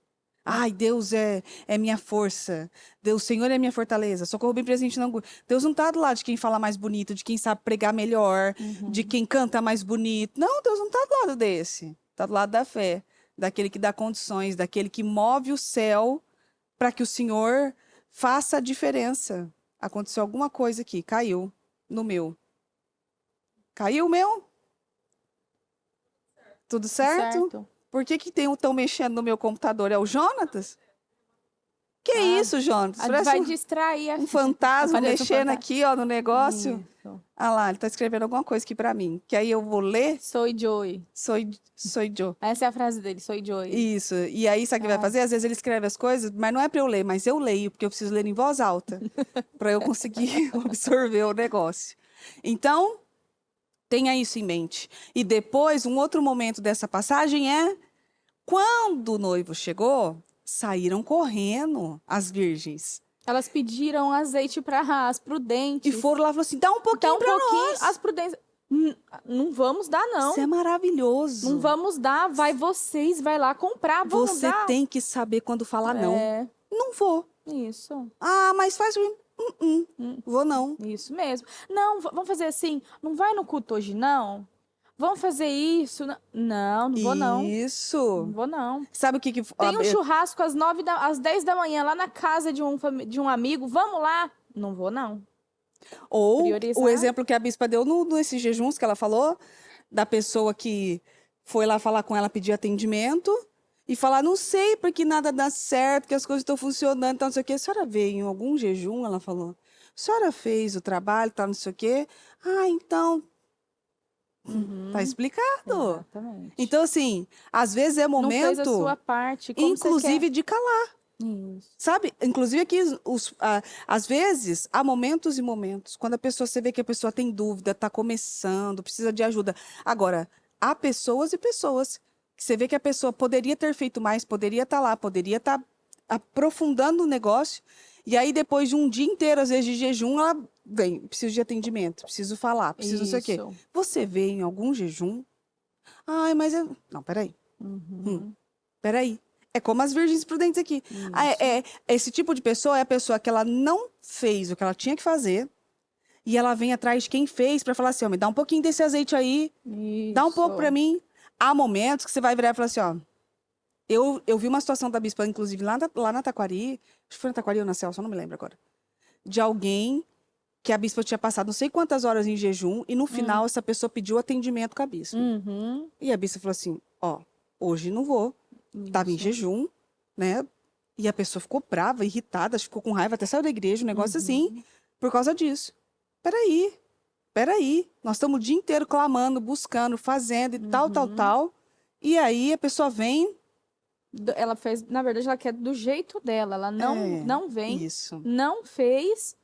Ai, Deus é minha força. Deus, Senhor é minha fortaleza. Socorro bem presente na angústia. Deus não está do lado de quem fala mais bonito, de quem sabe pregar melhor, de quem canta mais bonito. Não, Deus não está do lado desse. Está do lado da fé. Daquele que dá condições, daquele que move o céu para que o Senhor faça a diferença. Aconteceu alguma coisa aqui, caiu no meu. Caiu o meu? Tudo certo? Por que estão mexendo no meu computador? É o Jonatas? Que isso, Jonas? Parece Vai distrair a um fantasma Parece um mexendo fantasma. aqui, ó, no negócio. Isso. Ah lá, ele tá escrevendo alguma coisa aqui pra mim. Que aí eu vou ler, Sou Joey. sou Joe. Essa é a frase dele, sou Joey. Isso. E aí, sabe o que vai Ah. fazer? Às vezes ele escreve as coisas, mas não é pra eu ler, mas eu leio, porque eu preciso ler em voz alta, pra eu conseguir absorver o negócio. Então, tenha isso em mente. E depois, um outro momento dessa passagem é quando o noivo chegou, saíram correndo as virgens. Elas pediram azeite para as E prudentes. foram lá e falaram assim: dá um Dá pouquinho um pra pouquinho. nós. As prudentes. Não vamos dar, não. Isso é maravilhoso. Não vamos dar. Vai vocês, vai lá comprar. Vamos Você dar. tem que saber quando falar não. É, Não vou. isso. Ah, mas faz. Vou não. Isso mesmo. Não, vamos fazer assim. Não vai no culto hoje, não? Vamos fazer isso? Não, não vou, não. Não Isso. vou, não. Sabe o que Tem um churrasco às 10 da manhã lá na casa de um amigo. Vamos lá? Não vou, não. Ou Priorizar. o exemplo que a bispa deu nesses jejuns que ela falou, da pessoa que foi lá falar com ela, pedir atendimento, e falar, não sei porque nada dá certo, que as coisas estão funcionando, então não sei o quê. A senhora veio em algum jejum, ela falou. A senhora fez o trabalho, tá, não sei o quê. Ah, então, tá explicado. Exatamente. Então, assim, às vezes é Não fez a momento, sua parte. Como você inclusive, de calar. quer. Isso. Sabe? Inclusive aqui, às vezes, há momentos e momentos. Quando você vê que a pessoa tem dúvida, está começando, precisa de ajuda. Agora, há pessoas e pessoas que você vê que a pessoa poderia ter feito mais, poderia estar lá, poderia estar aprofundando o negócio. E aí, depois de um dia inteiro, às vezes, de jejum, ela vem, preciso de atendimento, preciso falar, preciso não sei o quê. Isso. Você vê em algum jejum? Ai, mas eu... Não, peraí. Peraí. É como as virgens prudentes aqui. Esse tipo de pessoa é a pessoa que ela não fez o que ela tinha que fazer e ela vem atrás de quem fez para falar assim, ó, me dá um pouquinho desse azeite aí, dá um pouco para mim. Há momentos que você vai virar e falar assim, ó, eu vi uma situação da bispa, inclusive lá na Taquari, acho que foi na Taquari ou na Celso, não me lembro agora, de alguém que a bispa tinha passado não sei quantas horas em jejum e no final essa pessoa pediu atendimento com a bispa. Uhum. E a bispa falou assim, ó, hoje não vou. Estava em jejum, né? E a pessoa ficou brava, irritada, ficou com raiva, até saiu da igreja, um negócio assim, por causa disso. Peraí. Nós estamos o dia inteiro clamando, buscando, fazendo e tal. E aí a pessoa vem... Ela fez, na verdade, ela quer do jeito dela. Ela não vem, Isso. não fez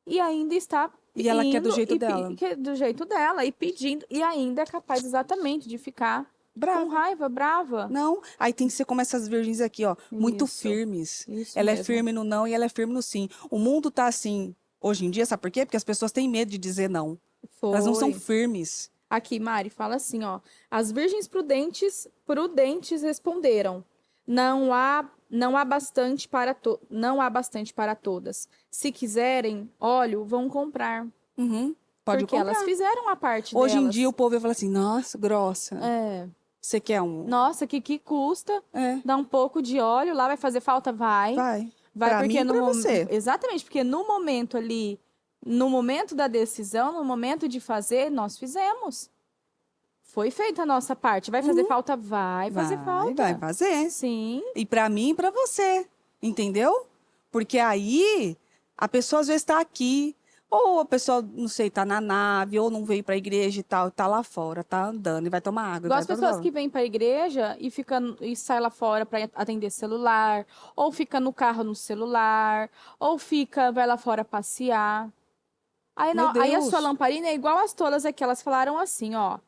e ainda está E ela quer do indo jeito dela. quer do jeito dela e pedindo. E ainda é capaz exatamente de ficar com raiva, brava. Não, aí tem que ser como essas virgens aqui, ó, muito Isso. firmes. Isso Ela é mesmo. firme no não e ela é firme no sim. O mundo tá assim, hoje em dia, sabe por quê? Porque as pessoas têm medo de dizer não. Elas não são Foi. firmes. Aqui, Mari, fala assim, ó. As virgens prudentes responderam: Não há bastante para todas. Se quiserem óleo, vão comprar. Pode Porque comprar. elas fizeram a parte Hoje em delas. dia o povo vai falar assim, nossa, grossa. É. Você quer um? Nossa, que custa? É. Dá um pouco de óleo lá, vai fazer falta? Vai. Vai. Vai Pra porque mim e pra você. Exatamente, porque no momento ali, no momento da decisão, no momento de fazer, nós fizemos. Foi feita a nossa parte. Vai fazer falta? Vai fazer falta. Vai fazer. Sim. E pra mim e pra você. Entendeu? Porque aí a pessoa às vezes tá aqui, ou a pessoa, não sei, tá na nave, ou não veio pra igreja e tal, tá lá fora, tá andando e vai tomar água. Igual as pessoas que vêm para a igreja e sai lá fora para atender celular, ou fica no carro no celular, ou vai lá fora passear. Aí, Meu aí a Deus. sua lamparina é igual as tolas aqui, elas falaram assim, ó.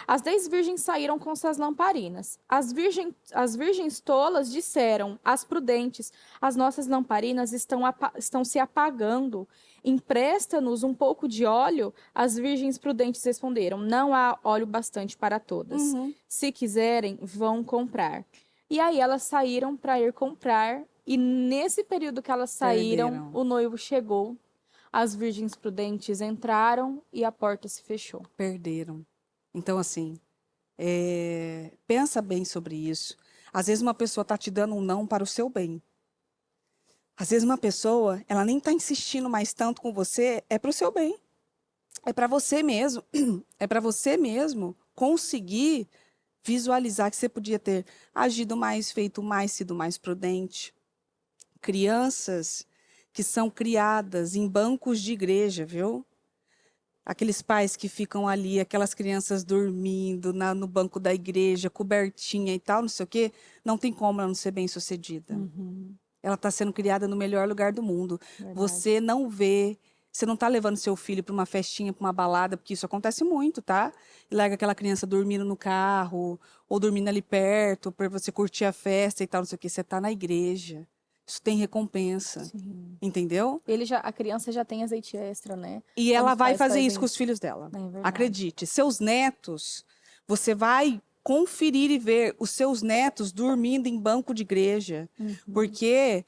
As 10 virgens saíram com suas lamparinas. As virgens tolas disseram, as prudentes, as nossas lamparinas estão se apagando. Empresta-nos um pouco de óleo? As virgens prudentes responderam, não há óleo bastante para todas. Se quiserem, vão comprar. E aí elas saíram para ir comprar. E nesse período que elas saíram, Perderam. o noivo chegou. As virgens prudentes entraram e a porta se fechou. Perderam. Então, assim, pensa bem sobre isso. Às vezes uma pessoa está te dando um não para o seu bem. Às vezes uma pessoa, ela nem está insistindo mais tanto com você, é para o seu bem. É para você mesmo. É para você mesmo conseguir visualizar que você podia ter agido mais, feito mais, sido mais prudente. crianças que são criadas em bancos de igreja, viu? Aqueles pais que ficam ali, aquelas crianças dormindo no banco da igreja, cobertinha e tal, não sei o quê, não tem como ela não ser bem-sucedida. Uhum. Ela está sendo criada no melhor lugar do mundo. Verdade. Você não vê, você não está levando seu filho para uma festinha, para uma balada, porque isso acontece muito, tá? E larga aquela criança dormindo no carro, ou dormindo ali perto, para você curtir a festa e tal, não sei o quê. Você está na igreja. Isso tem recompensa, Sim. entendeu? A criança já tem azeite extra, né? E Quando ela os vai pais fazer fazem isso com os filhos dela. É verdade. Acredite, seus netos, você vai conferir e ver os seus netos dormindo em banco de igreja. Uhum. Porque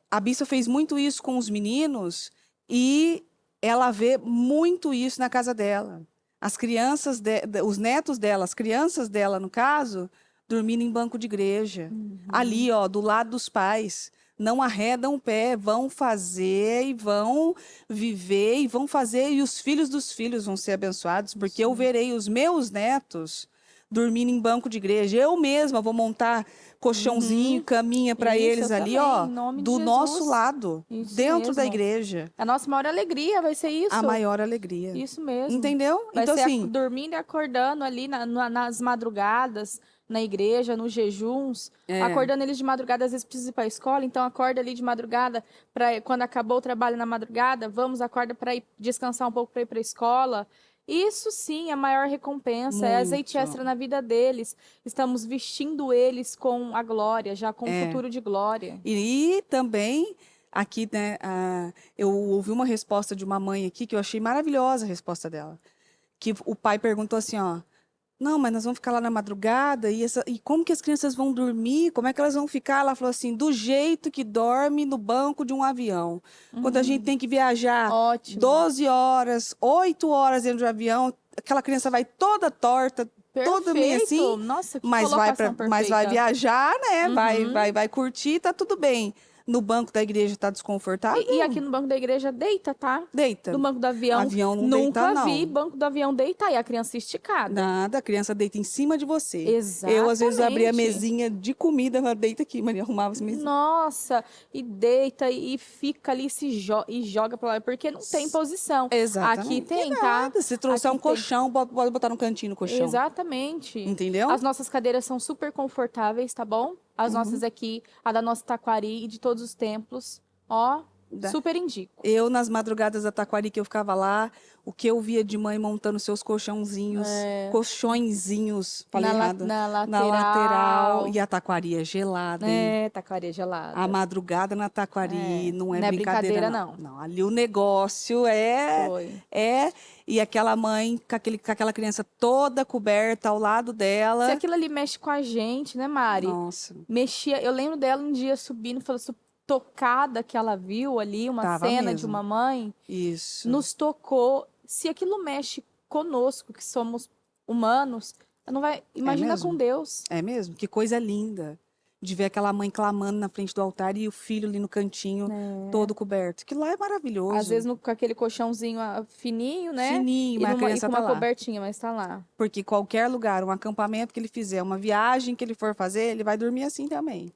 a Bissa fez muito isso com os meninos e ela vê muito isso na casa dela. As crianças, os netos dela, as crianças dela, no caso, dormindo em banco de igreja. Uhum. Ali, ó, do lado dos pais. Não arredam o pé, vão fazer e vão viver e vão fazer, e os filhos dos filhos vão ser abençoados, porque eu verei os meus netos dormindo em banco de igreja. Eu mesma vou montar colchãozinho, caminha para Isso, eles eu ali, também, ó, em nome de do Jesus. nosso lado, Isso dentro da mesmo. igreja. A nossa maior alegria vai ser isso. A maior alegria. Isso mesmo. Entendeu? Vai Então, ser assim, dormindo e acordando ali nas madrugadas, na igreja, nos jejuns. Acordando eles de madrugada, às vezes precisa ir para a escola, então acorda ali de madrugada, para quando acabou o trabalho na madrugada, acorda para ir descansar um pouco para ir para a escola. Isso sim é a maior recompensa, é azeite muito. extra na vida deles. Estamos vestindo eles com a glória, já com o É. futuro de glória. E também, aqui, né, eu ouvi uma resposta de uma mãe aqui que eu achei maravilhosa a resposta dela. Que o pai perguntou assim, ó, não, mas nós vamos ficar lá na madrugada e como que as crianças vão dormir? Como é que elas vão ficar? Ela falou assim, do jeito que dorme no banco de um avião. Quando a gente tem que viajar Ótimo. 12 horas, 8 horas dentro do avião, aquela criança vai toda torta, toda meio Perfeito. assim, Nossa, que mas colocação mas vai perfeita. viajar, né? Uhum. Vai curtir, tá tudo bem. No banco da igreja tá desconfortável? E aqui no banco da igreja, deita, tá? Deita. No banco do avião, Avião não nunca deita, vi não. banco do avião deitar e a criança esticada. Nada, a criança deita em cima de você. Exatamente. Eu, às vezes, abria a mesinha de comida, ela deita aqui, Maria, arrumava as mesinhas. Nossa, e deita e fica ali e joga pra lá, porque não tem posição. Exatamente. Aqui tem, Que tá? nada. Se trouxer Aqui um tem. colchão, pode botar no cantinho no colchão. Exatamente. Entendeu? As nossas cadeiras são super confortáveis, tá bom? As nossas aqui, a da nossa Taquari e de todos os templos, ó, super indico. Eu, nas madrugadas da Taquari, que eu ficava lá, o que eu via de mãe montando seus colchãozinhos, colchõezinhos, falei errado, Na na lateral. lateral. E a Taquari é gelada, hein? É, Taquari é gelada. A madrugada na Taquari não é brincadeira, não. Não, ali o negócio Foi. e aquela mãe com aquela criança toda coberta ao lado dela. Se aquilo ali mexe com a gente, né, Mari? Nossa. Mexia. Eu lembro dela um dia subindo, falou tocada que ela viu ali, uma Tava cena mesmo. de uma mãe. Isso. Nos tocou. Se aquilo mexe conosco, que somos humanos, não vai. Imagina mesmo? com Deus. É mesmo? Que coisa linda. De ver aquela mãe clamando na frente do altar e o filho ali no cantinho, todo coberto. Que lá é maravilhoso. Às vezes com aquele colchãozinho fininho, né? Fininho, mas a criança e com tá uma lá. cobertinha, mas tá lá. Porque qualquer lugar, um acampamento que ele fizer, uma viagem que ele for fazer, ele vai dormir assim também.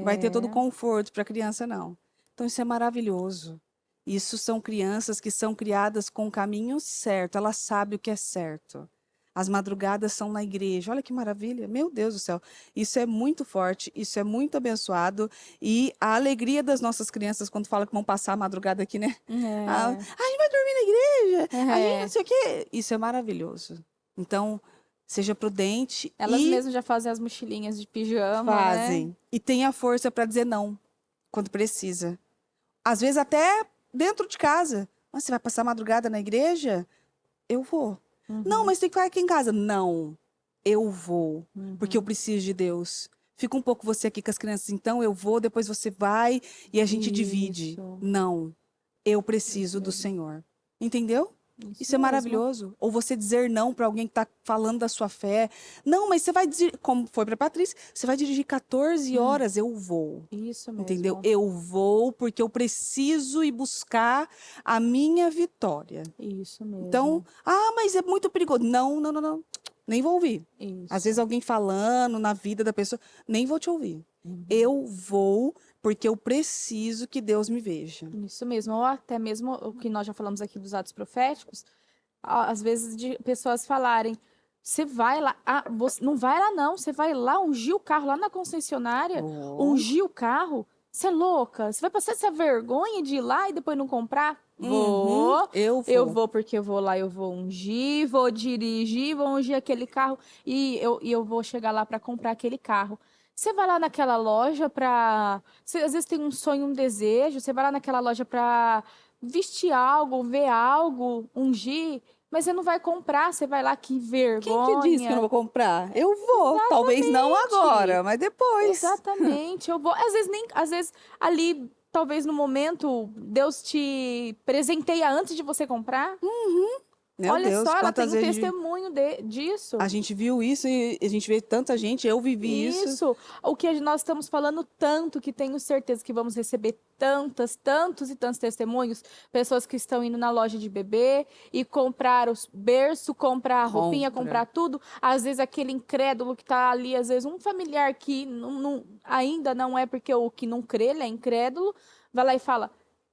Vai ter todo o conforto para a criança, não. Então, isso é maravilhoso. Isso são crianças que são criadas com o caminho certo. Elas sabem o que é certo. As madrugadas são na igreja. Olha que maravilha. Meu Deus do céu. Isso é muito forte. Isso é muito abençoado. E a alegria das nossas crianças quando falam que vão passar a madrugada aqui, né? A gente vai dormir na igreja. A gente não sei o quê. Isso é maravilhoso. Então, seja prudente. Elas mesmas já fazem as mochilinhas de pijama, fazem. né? E tenha força para dizer não quando precisa. Às vezes até dentro de casa. Mas você vai passar a madrugada na igreja? Eu vou. Não, mas tem que ficar aqui em casa. Não, eu vou. Porque eu preciso de Deus. Fica um pouco você aqui com as crianças, então eu vou, depois você vai e a gente divide. Não, eu preciso do Senhor. Entendeu? Isso é maravilhoso. Ou você dizer não para alguém que está falando da sua fé. Não, mas você vai dirigir, como foi para Patrícia, você vai dirigir 14 horas, eu vou. Isso mesmo. Entendeu? Eu vou porque eu preciso ir buscar a minha vitória. Isso mesmo. Então, mas é muito perigoso. Não. Nem vou ouvir. Isso. Às vezes alguém falando na vida da pessoa, nem vou te ouvir. Eu vou porque eu preciso que Deus me veja. Isso mesmo, ou até mesmo o que nós já falamos aqui dos atos proféticos, às vezes de pessoas falarem, você vai lá, não vai lá não, você vai lá ungir o carro lá na concessionária, Oh. ungir o carro, você é louca, você vai passar essa vergonha de ir lá e depois não comprar? Vou, eu vou porque eu vou lá, eu vou ungir, vou dirigir, vou ungir aquele carro e eu vou chegar lá para comprar aquele carro. Você vai lá naquela loja para, você às vezes tem um sonho, um desejo, você vai lá naquela loja para vestir algo, ver algo, ungir, mas você não vai comprar, você vai lá, que Quem que disse que eu não vergonha. vou comprar? Eu vou, talvez não agora, mas depois. Exatamente, eu vou. Às vezes ali, talvez no momento, Deus te presenteia antes de você comprar. Meu Olha Deus, só, ela tem quantas um vezes testemunho disso. a gente viu isso e a gente vê tanta gente, eu vivi isso. Isso, o que nós estamos falando tanto, que tenho certeza que vamos receber tantos e tantos testemunhos, pessoas que estão indo na loja de bebê e comprar os berço, comprar a roupinha, Compra. comprar tudo, às vezes aquele incrédulo que está ali, às vezes um familiar que ainda não é porque o que não crê, ele é incrédulo, vai lá e fala,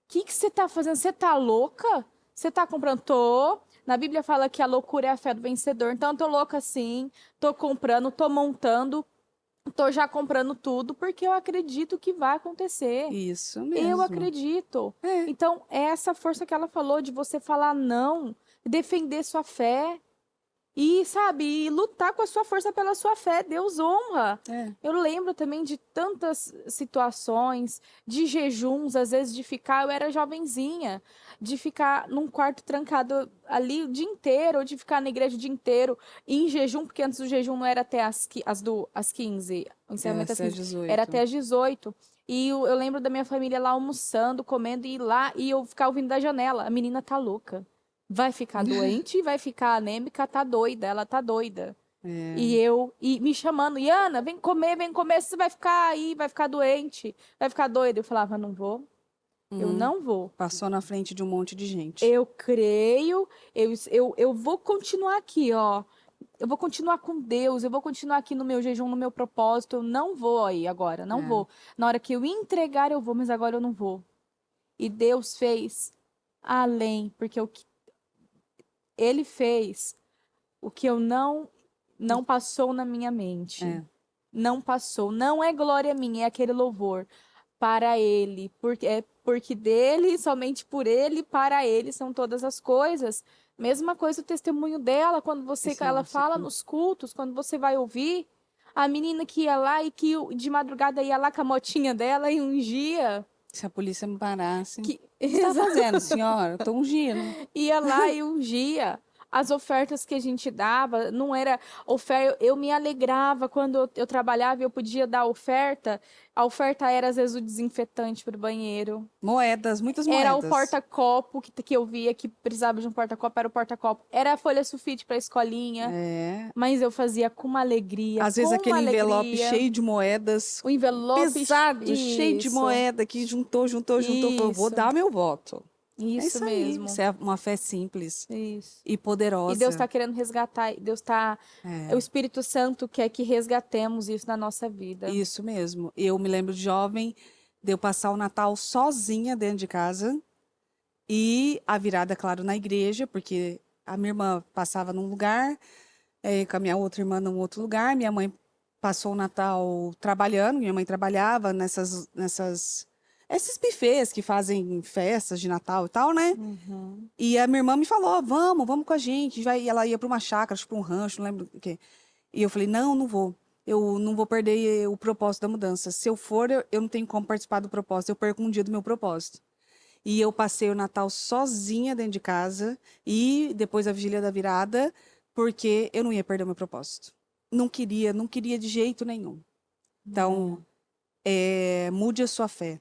que você está fazendo? Você está louca? Você está comprando? Tô. Na Bíblia fala que a loucura é a fé do vencedor. Então, eu tô louca sim, tô comprando, tô montando, tô já comprando tudo, porque eu acredito que vai acontecer. Isso Eu mesmo. acredito. É. Então, é essa força que ela falou de você falar não, defender sua fé. E, sabe, e lutar com a sua força pela sua fé, Deus honra. É. Eu lembro também de tantas situações, de jejuns, às vezes de ficar, eu era jovenzinha, de ficar num quarto trancado ali o dia inteiro, ou de ficar na igreja o dia inteiro, em jejum, porque antes o jejum não era até às 15, o encerramento Até às às 15, 18. era até às 18. E eu lembro da minha família lá almoçando, comendo, e ir lá, e eu ficar ouvindo da janela, a menina tá louca. Vai ficar doente, vai ficar anêmica, tá doida, ela tá doida. É. E me chamando, Iana, vem comer, você vai ficar aí, vai ficar doente, vai ficar doida. Eu falava, não vou, eu não vou. Passou na frente de um monte de gente. Eu creio, eu vou continuar aqui, ó. Eu vou continuar com Deus, eu vou continuar aqui no meu jejum, no meu propósito. Eu não vou aí agora, não É. vou. Na hora que eu entregar, eu vou, mas agora eu não vou. E Deus fez além, porque o que Ele fez o que eu não passou na minha mente. É. Não passou. Não é glória minha, é aquele louvor para Ele. Porque dele, somente por Ele, para Ele são todas as coisas. Mesma coisa o testemunho dela, quando ela fala nos cultos, quando você vai ouvir. A menina que ia lá e que de madrugada ia lá com a motinha dela e ungia. Se a polícia me parasse. Que... O que você tá fazendo, senhora? Eu tô ungindo. Ia lá e ungia. As ofertas que a gente dava, não era oferta. Eu me alegrava quando eu trabalhava e eu podia dar oferta. A oferta era, às vezes, o desinfetante para o banheiro. Moedas, muitas moedas. Era o porta-copo que eu via que precisava de um porta-copo, era o porta-copo. Era a folha sulfite para a escolinha. É. Mas eu fazia com uma alegria. Às vezes com aquele uma envelope alegria. cheio de moedas. O envelope pesado, cheio de Isso. moeda que juntou. Falou, vou Isso. dar meu voto. Isso é isso mesmo. Aí. Isso é uma fé simples Isso. e poderosa. E Deus está querendo resgatar. O Espírito Santo quer que resgatemos isso na nossa vida. Isso mesmo. Eu me lembro de jovem, de eu passar o Natal sozinha dentro de casa e a virada, claro, na igreja, porque a minha irmã passava num lugar, com a minha outra irmã num outro lugar. Minha mãe passou o Natal trabalhando, minha mãe trabalhava esses buffets que fazem festas de Natal e tal, né? Uhum. E a minha irmã me falou, vamos com a gente. E ela ia para uma chácara, para um rancho, não lembro o quê. E eu falei, não vou. Eu não vou perder o propósito da mudança. Se eu for, eu não tenho como participar do propósito. Eu perco um dia do meu propósito. E eu passei o Natal sozinha dentro de casa e depois a vigília da virada, porque eu não ia perder o meu propósito. Não queria de jeito nenhum. Então, mude a sua fé.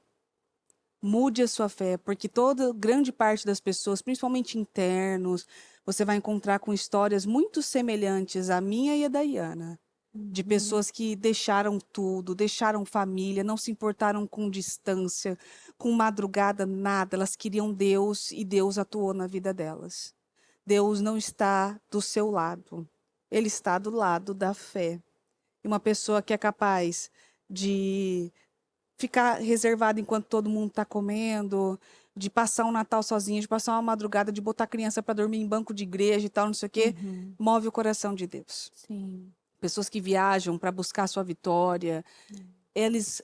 Mude a sua fé, porque grande parte das pessoas, principalmente internos, você vai encontrar com histórias muito semelhantes à minha e à da Iana. De pessoas que deixaram tudo, deixaram família, não se importaram com distância, com madrugada, nada. Elas queriam Deus e Deus atuou na vida delas. Deus não está do seu lado, Ele está do lado da fé. E uma pessoa que é capaz de ficar reservado enquanto todo mundo está comendo, de passar um Natal sozinha, de passar uma madrugada, de botar a criança para dormir em banco de igreja e tal, não sei o quê, Uhum. move o coração de Deus. Sim. Pessoas que viajam para buscar a sua vitória,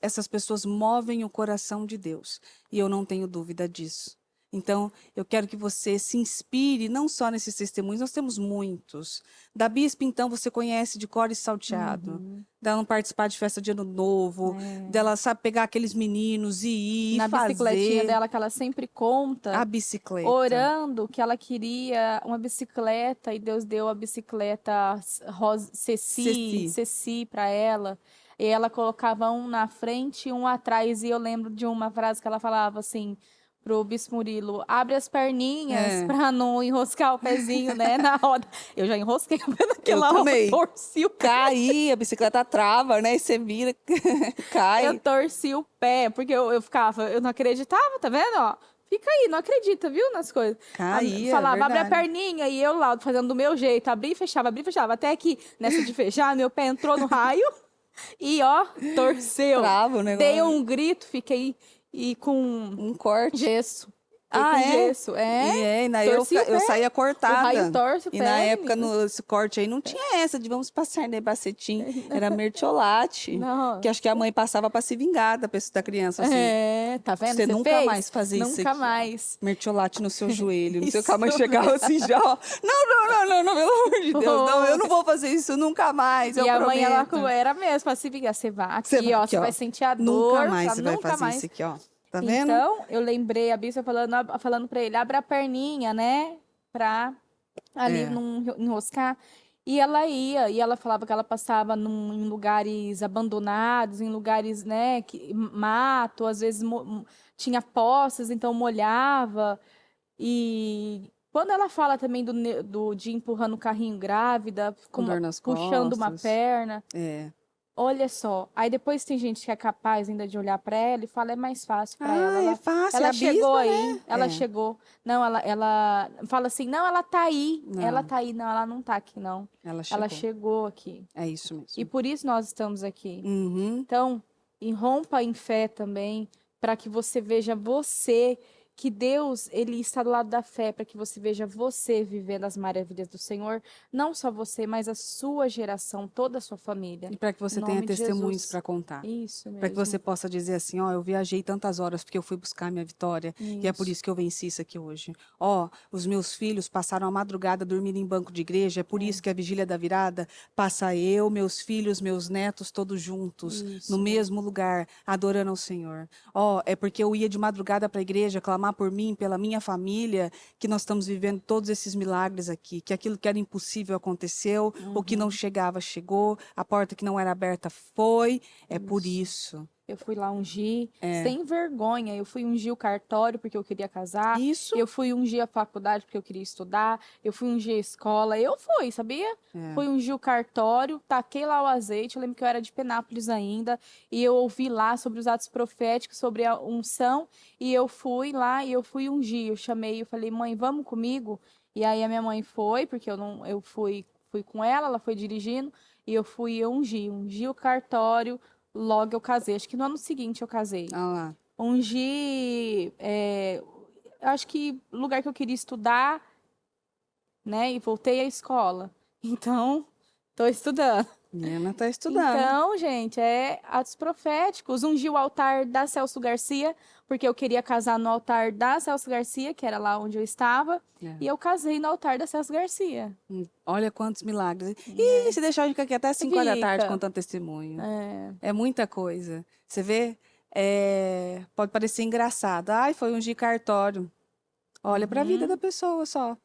essas pessoas movem o coração de Deus. E eu não tenho dúvida disso. Então, eu quero que você se inspire não só nesses testemunhos, nós temos muitos. Da Bispa, então, você conhece de cor e salteado. Uhum. Dela não participar de festa de ano novo, É. dela, sabe, pegar aqueles meninos e ir Na fazer bicicletinha dela, que ela sempre conta, a bicicleta. orando que ela queria uma bicicleta e Deus deu a bicicleta Ceci para ela. E ela colocava um na frente e um atrás. E eu lembro de uma frase que ela falava assim pro Bispo Murilo: abre as perninhas para não enroscar o pezinho, né, na roda. Eu já enrosquei o pé naquela hora, também. torci o pé. Cair, a bicicleta trava, né? E você vira, cai. Eu torci o pé, porque eu ficava, eu não acreditava, tá vendo, ó? Fica aí, não acredita, viu, nas coisas. Caía, Falava, abre a verdade. perninha, e eu lá, fazendo do meu jeito, abri e fechava, até que, nessa de fechar, meu pé entrou no raio, e ó, torceu. Trava o negócio. Dei um grito, fiquei com Um corte. gesso. Ah, com é? gesso, E na torci o eu pé. saía cortada. O raio torce o E pé, na época, menina. esse corte aí, não tinha essa de vamos passar nebacetim. Era mertiolate. Não. Que acho que a mãe passava para se vingar da criança, assim. É, tá vendo? Você nunca fez? mais fazer isso Nunca aqui, ó. mais. Mertiolate no seu joelho. Não sei o que a Isso mãe chegava assim já, ó. Não, pelo amor de Deus. Não, eu não vou fazer isso nunca mais, eu E a mãe, ela prometo. era mesmo, pra se vingar. Você vai aqui, Você vai ó, aqui, você ó. vai sentir a dor. Nunca mais pra você vai nunca fazer mais. isso aqui, ó. Tá vendo? Então, eu lembrei a Bispa falando pra ele, abre a perninha, né, pra ali É. não enroscar. E ela ia, e ela falava que ela passava em lugares abandonados, em lugares, né, mato, às vezes tinha poças, então molhava. E quando ela fala também de empurrando o carrinho grávida, Com dor nas puxando uma costas. perna. É. Olha só, aí depois tem gente que é capaz ainda de olhar para ela e fala, é mais fácil para ela. É fácil, Ela é a chegou bispa, aí, né? ela É. chegou. Não, ela fala assim, não, ela tá aí. Não. Ela tá aí, não, ela não tá aqui, não. Ela chegou. Ela chegou aqui. É isso mesmo. E por isso nós estamos aqui. Uhum. Então, rompa em fé também, para que você veja você, que Deus, ele está do lado da fé, para que você veja você vivendo as maravilhas do Senhor, não só você, mas a sua geração, toda a sua família. E para que você Em tenha nome de testemunhos Jesus. para contar. Isso mesmo. Para que você possa dizer assim, ó, eu viajei tantas horas porque eu fui buscar minha vitória e é por isso que eu venci isso aqui hoje. Ó, os meus filhos passaram a madrugada dormindo em banco de igreja, é por isso que a vigília da virada passa eu, meus filhos, meus netos todos juntos, Isso. no mesmo lugar, adorando ao Senhor. Ó, é porque eu ia de madrugada para a igreja clamar por mim, pela minha família, que nós estamos vivendo todos esses milagres aqui, que aquilo que era impossível aconteceu, o que não chegava chegou, a porta que não era aberta foi, é por isso. Eu fui lá ungir, sem vergonha. Eu fui ungir o cartório porque eu queria casar. Isso. Eu fui ungir a faculdade porque eu queria estudar. Eu fui ungir a escola. Eu fui, sabia? Fui ungir o cartório, taquei lá o azeite. Eu lembro que eu era de Penápolis ainda. E eu ouvi lá sobre os atos proféticos, sobre a unção. E eu fui lá e eu fui ungir. Eu chamei, eu falei, mãe, vamos comigo? E aí a minha mãe foi, porque eu fui com ela foi dirigindo. E eu fui ungi o cartório. Logo eu casei. Acho que no ano seguinte eu casei. Ah lá. Ungi, acho que lugar que eu queria estudar, né? E voltei à escola. Então, tô estudando. Ana tá estudando. Então, gente, é atos proféticos. Ungi o altar da Celso Garcia, porque eu queria casar no altar da Celso Garcia, que era lá onde eu estava. E eu casei no altar da Celso Garcia. Olha quantos milagres. E se deixar, a gente fica aqui até 5 horas da tarde contando testemunho. É muita coisa. Você vê? Pode parecer engraçado. Ai, foi ungir cartório. Olha para a vida da pessoa só.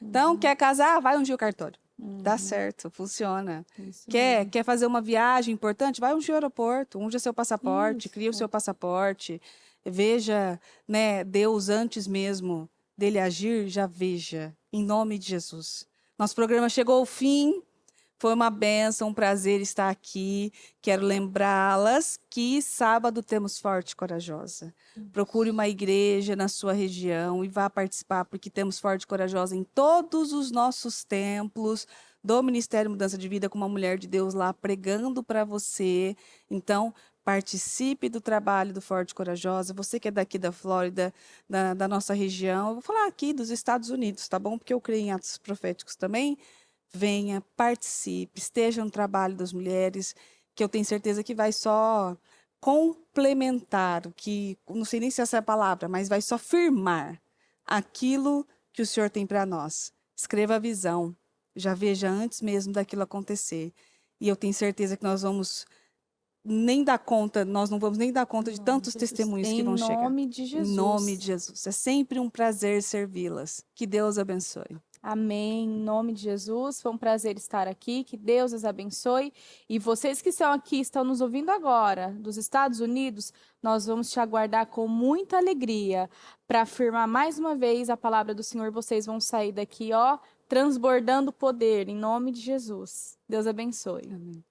Então, quer casar? Vai ungir o cartório. Dá certo, funciona. Quer fazer uma viagem importante? Vai ungir o aeroporto, unja seu passaporte, cria o seu passaporte. Veja, né, Deus antes mesmo dele agir, já veja. Em nome de Jesus. Nosso programa chegou ao fim. Foi uma bênção, um prazer estar aqui. Quero lembrá-las que sábado temos Forte e Corajosa. Procure uma igreja na sua região e vá participar, porque temos Forte e Corajosa em todos os nossos templos do Ministério Mudança de Vida, com uma mulher de Deus lá pregando para você. Então, Participe do trabalho do Forte e Corajosa. Você que é daqui da Flórida, da nossa região, eu vou falar aqui dos Estados Unidos, tá bom? Porque eu creio em atos proféticos também. Venha, participe, esteja no trabalho das mulheres, que eu tenho certeza que vai só complementar, que não sei nem se essa é a palavra, mas vai só firmar aquilo que o Senhor tem para nós. Escreva a visão, já veja antes mesmo daquilo acontecer. E eu tenho certeza que nós não vamos nem dar conta de tantos testemunhos que vão chegar. Em nome de Jesus. Em nome de Jesus. É sempre um prazer servi-las. Que Deus abençoe. Amém. Em nome de Jesus. Foi um prazer estar aqui. Que Deus os abençoe. E vocês que estão aqui, estão nos ouvindo agora, dos Estados Unidos, nós vamos te aguardar com muita alegria para afirmar mais uma vez a palavra do Senhor. Vocês vão sair daqui, ó, transbordando poder, em nome de Jesus. Deus abençoe. Amém.